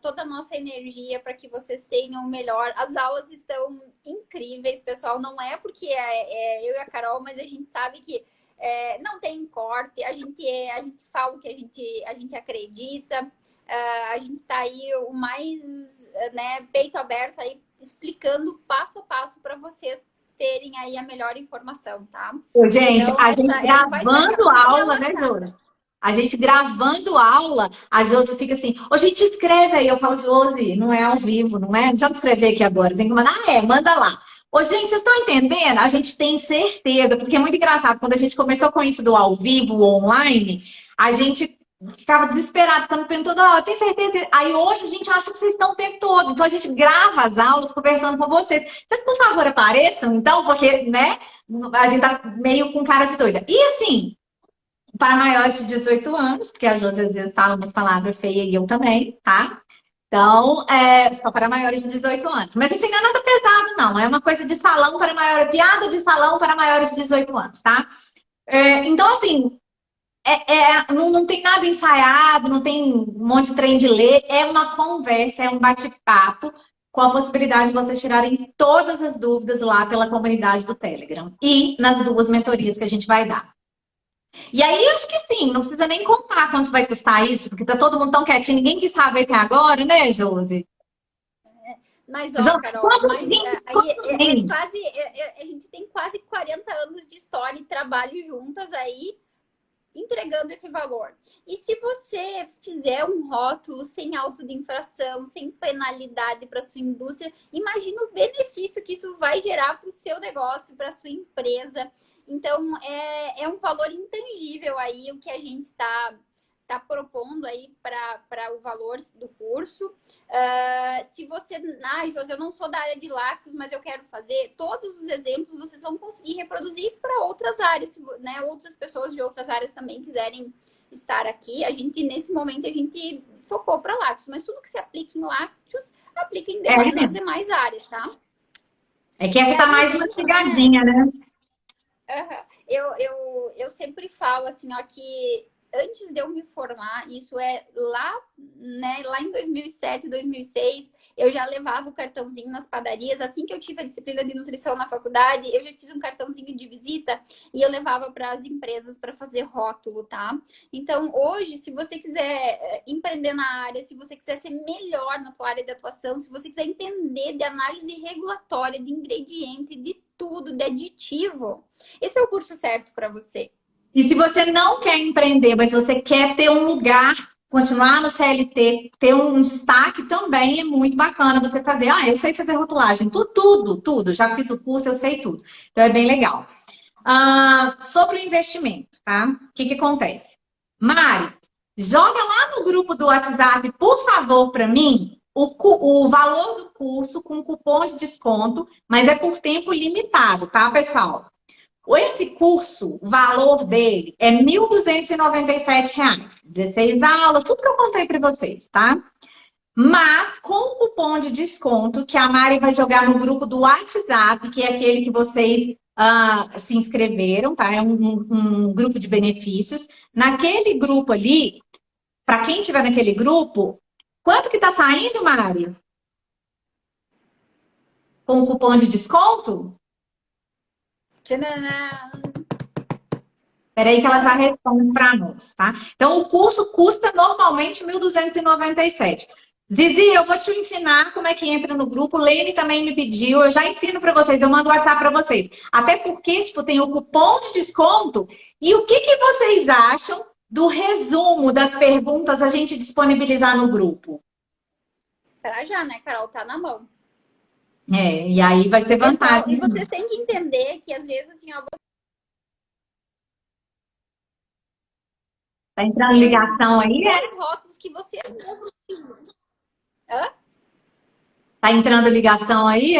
toda a nossa energia para que vocês tenham o melhor. As aulas estão incríveis, pessoal. Não é porque eu e a Carol, mas a gente sabe que não tem corte. A gente fala o que a gente acredita. A gente está aí o mais peito aberto aí, explicando passo a passo para vocês terem aí a melhor informação, tá? Gente, então, a gente gravando aula, né, Josi? A gente gravando aula, a Josi fica assim, gente, escreve aí. Eu falo, Josi, não é ao vivo, não é? Não adianta escrever aqui agora, tem que mandar. Manda lá. Gente, vocês estão entendendo? A gente tem certeza, porque é muito engraçado, quando a gente começou com isso do ao vivo, online, a gente ficava desesperado, ficando perguntando, tem certeza? Aí hoje a gente acha que vocês estão o tempo todo, então a gente grava as aulas conversando com vocês. Vocês, por favor, apareçam, então, porque, né, a gente tá meio com cara de doida. E assim, para maiores de 18 anos, porque a Josi às vezes fala umas palavras feias e eu também, tá? Então, só para maiores de 18 anos. Mas isso não é nada pesado, não. É uma coisa de salão para maiores, piada de salão para maiores de 18 anos, tá? Então, assim, não tem nada ensaiado, não tem um monte de trem de ler. É uma conversa, é um bate-papo com a possibilidade de vocês tirarem todas as dúvidas lá pela comunidade do Telegram. E nas 2 mentorias que a gente vai dar. E aí, acho que sim, não precisa nem contar quanto vai custar isso, porque tá todo mundo tão quietinho, ninguém quis saber até agora, né, Josi? Mas, Carol, a gente tem quase 40 anos de história e trabalho juntas aí. entregando esse valor. E se você fizer um rótulo sem auto de infração, sem penalidade para sua indústria, imagina o benefício que isso vai gerar para o seu negócio, para a sua empresa. Então, é um valor intangível aí o que a gente está propondo aí para o valor do curso. Se você... Josi, eu não sou da área de lácteos, mas eu quero fazer. Todos os exemplos vocês vão conseguir reproduzir para outras áreas, né? Outras pessoas de outras áreas também quiserem estar aqui. Nesse momento, a gente focou para lácteos, mas tudo que se aplica em lácteos, aplica nas demais áreas, tá? É que essa tá mais mastigadinha, né? Eu sempre falo assim, ó, que antes de eu me formar, isso é lá, né, lá em 2007, 2006, eu já levava o cartãozinho nas padarias. Assim que eu tive a disciplina de nutrição na faculdade, eu já fiz um cartãozinho de visita e eu levava para as empresas para fazer rótulo, tá? Então, hoje, se você quiser empreender na área, se você quiser ser melhor na tua área de atuação, se você quiser entender de análise regulatória, de ingrediente, de tudo, de aditivo, esse é o curso certo para você. E se você não quer empreender, mas você quer ter um lugar, continuar no CLT, ter um destaque também, é muito bacana você fazer. Eu sei fazer rotulagem, tudo. Já fiz o curso, eu sei tudo. Então é bem legal. Sobre o investimento, tá? O que acontece? Mari, joga lá no grupo do WhatsApp, por favor, para mim, o valor do curso com cupom de desconto, mas é por tempo limitado, tá, pessoal? Esse curso, o valor dele é R$ 1.297. 16 aulas, tudo que eu contei para vocês, tá? Mas com o cupom de desconto que a Mari vai jogar no grupo do WhatsApp, que é aquele que vocês se inscreveram, tá? É um grupo de benefícios. Naquele grupo ali, para quem estiver naquele grupo, quanto que tá saindo, Mari? Com o cupom de desconto? Peraí que ela já responde para nós, tá? Então, o curso custa normalmente R$ 1.297. Zizi, eu vou te ensinar como é que entra no grupo. Lene também me pediu, eu já ensino para vocês, eu mando o WhatsApp para vocês. Até porque, tem o cupom de desconto. E o que vocês acham do resumo das perguntas a gente disponibilizar no grupo? Para já, né, Carol? Tá na mão. E aí vai ter vantagem. E vocês têm que entender que, às vezes, assim, tá entrando ligação aí, dois rótulos que vocês mesmos fizeram. Tá entrando ligação aí,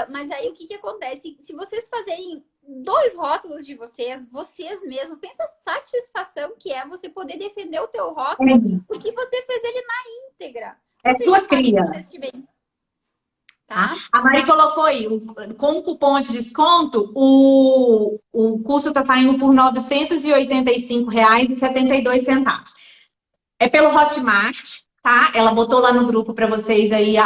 mas aí o que acontece? Se vocês fazerem 2 rótulos de vocês mesmos, pensa a satisfação que é você poder defender o teu rótulo, porque você fez ele na íntegra. É sua cria. Tá? A Mari colocou aí, com o cupom de desconto, o curso está saindo por R$ 985,72. É pelo Hotmart, tá? Ela botou lá no grupo para vocês aí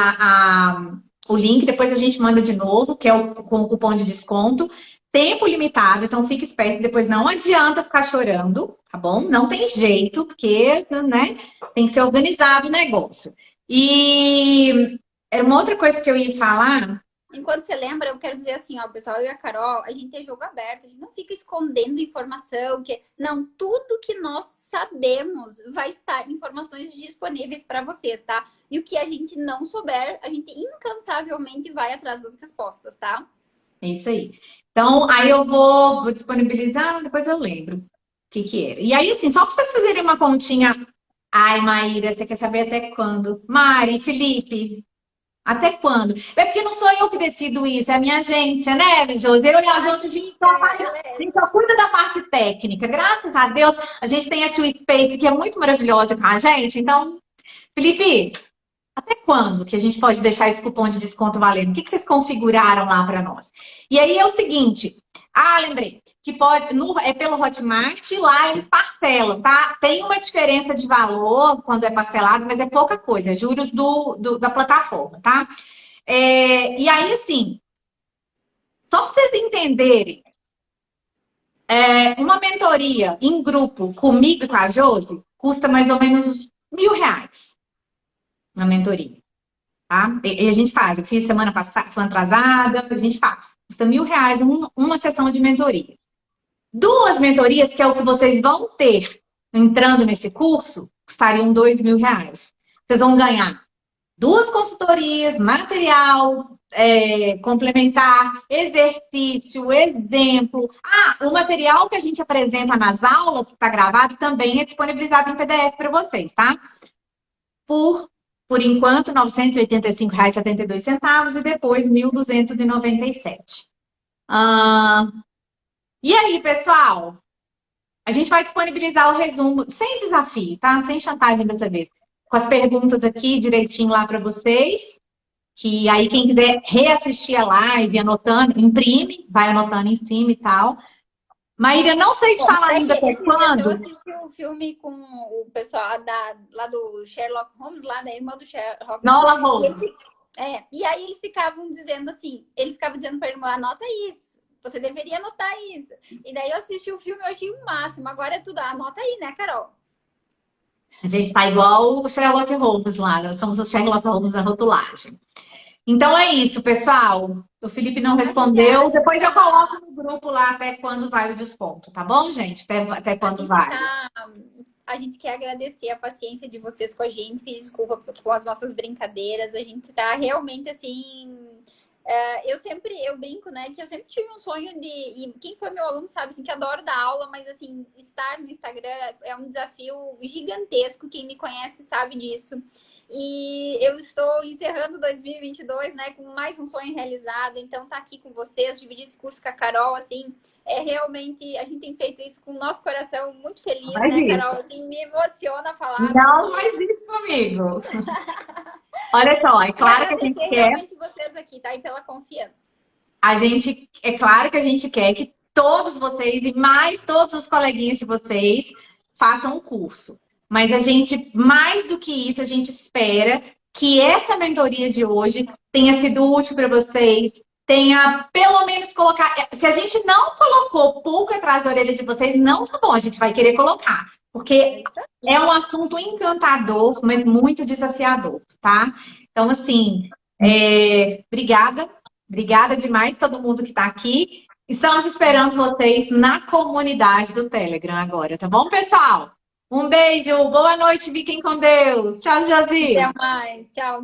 o link, depois a gente manda de novo, que é com o cupom de desconto. Tempo limitado, então fique esperto, depois não adianta ficar chorando, tá bom? Não tem jeito, porque, né, tem que ser organizado o negócio. E era uma outra coisa que eu ia falar. Enquanto você lembra, eu quero dizer assim, ó, pessoal, eu e a Carol, a gente é jogo aberto, a gente não fica escondendo informação, não, tudo que nós sabemos vai estar informações disponíveis para vocês, tá? E o que a gente não souber, a gente incansavelmente vai atrás das respostas, tá? É isso aí. Então, aí eu vou disponibilizar, depois eu lembro o que era. E aí, assim, só para vocês fazerem uma continha. Ai, Maíra, você quer saber até quando? Mari, Felipe, até quando? É porque não sou eu que decido isso, é a minha agência, né, Josi? Eu e a Josi, a gente só cuida da parte técnica. Graças a Deus, a gente tem a Tio Space, que é muito maravilhosa com a gente. Então, Felipe, até quando que a gente pode deixar esse cupom de desconto valendo? O que vocês configuraram lá para nós? E aí é o seguinte... lembrei. Que pode... é pelo Hotmart, lá eles parcelam, tá? Tem uma diferença de valor quando é parcelado, mas é pouca coisa. É juros da plataforma, tá? E aí, assim... Só para vocês entenderem... uma mentoria em grupo comigo e com a Josi custa mais ou menos R$ 1.000. Uma mentoria, tá? E a gente faz. Eu fiz semana passada, semana atrasada, a gente faz. Custa R$ 1.000 uma sessão de mentoria. Duas mentorias, que é o que vocês vão ter entrando nesse curso, custariam R$ 2.000. Vocês vão ganhar duas consultorias, material complementar, exercício, exemplo. O material que a gente apresenta nas aulas, que está gravado, também é disponibilizado em PDF para vocês, tá? Por enquanto, R$ 985,72 e depois R$ 1.297. E aí, pessoal? A gente vai disponibilizar o resumo, sem desafio, tá? Sem chantagem dessa vez. Com as perguntas aqui direitinho lá para vocês. Que aí quem quiser reassistir a live, anotando, imprime, vai anotando em cima e tal. Maíra, não sei te falar ainda até quando. Eu assisti um filme com o pessoal lá do Sherlock Holmes, lá da irmã do Sherlock Holmes. E aí eles ficavam dizendo assim, ele ficava dizendo para a irmã, anota isso. Você deveria anotar isso. E daí eu assisti o filme e eu achei o máximo. Agora é tudo, anota aí, né, Carol? A gente tá igual o Sherlock Holmes lá. Nós somos o Sherlock Holmes da rotulagem. Então é isso, pessoal. O Felipe não respondeu. Depois eu coloco no grupo lá até quando vai o desconto, tá bom, gente? Até quando vai. A gente quer agradecer a paciência de vocês com a gente. Pedir desculpa com as nossas brincadeiras. A gente tá realmente assim... eu brinco, né, que eu sempre tive um sonho e quem foi meu aluno sabe, assim, que adoro dar aula, mas, assim, estar no Instagram é um desafio gigantesco, quem me conhece sabe disso. E eu estou encerrando 2022, né, com mais um sonho realizado, então tá aqui com vocês, dividir esse curso com a Carol, assim, realmente, a gente tem feito isso com o nosso coração muito feliz, né, Carol? Assim, me emociona falar. Não faz isso comigo. Olha só, é claro que a gente quer... realmente vocês aqui, tá? E pela confiança. É claro que a gente quer que todos vocês e mais todos os coleguinhas de vocês façam o curso. Mas a gente, mais do que isso, a gente espera que essa mentoria de hoje tenha sido útil para vocês, tenha pelo menos colocar... Se a gente não colocou pulga atrás da orelha de vocês, não tá bom, a gente vai querer colocar. Porque é um assunto encantador, mas muito desafiador, tá? Então, assim, obrigada. Obrigada demais todo mundo que está aqui. Estamos esperando vocês na comunidade do Telegram agora, tá bom, pessoal? Um beijo, boa noite, fiquem com Deus. Tchau, Josi. Até mais, tchau.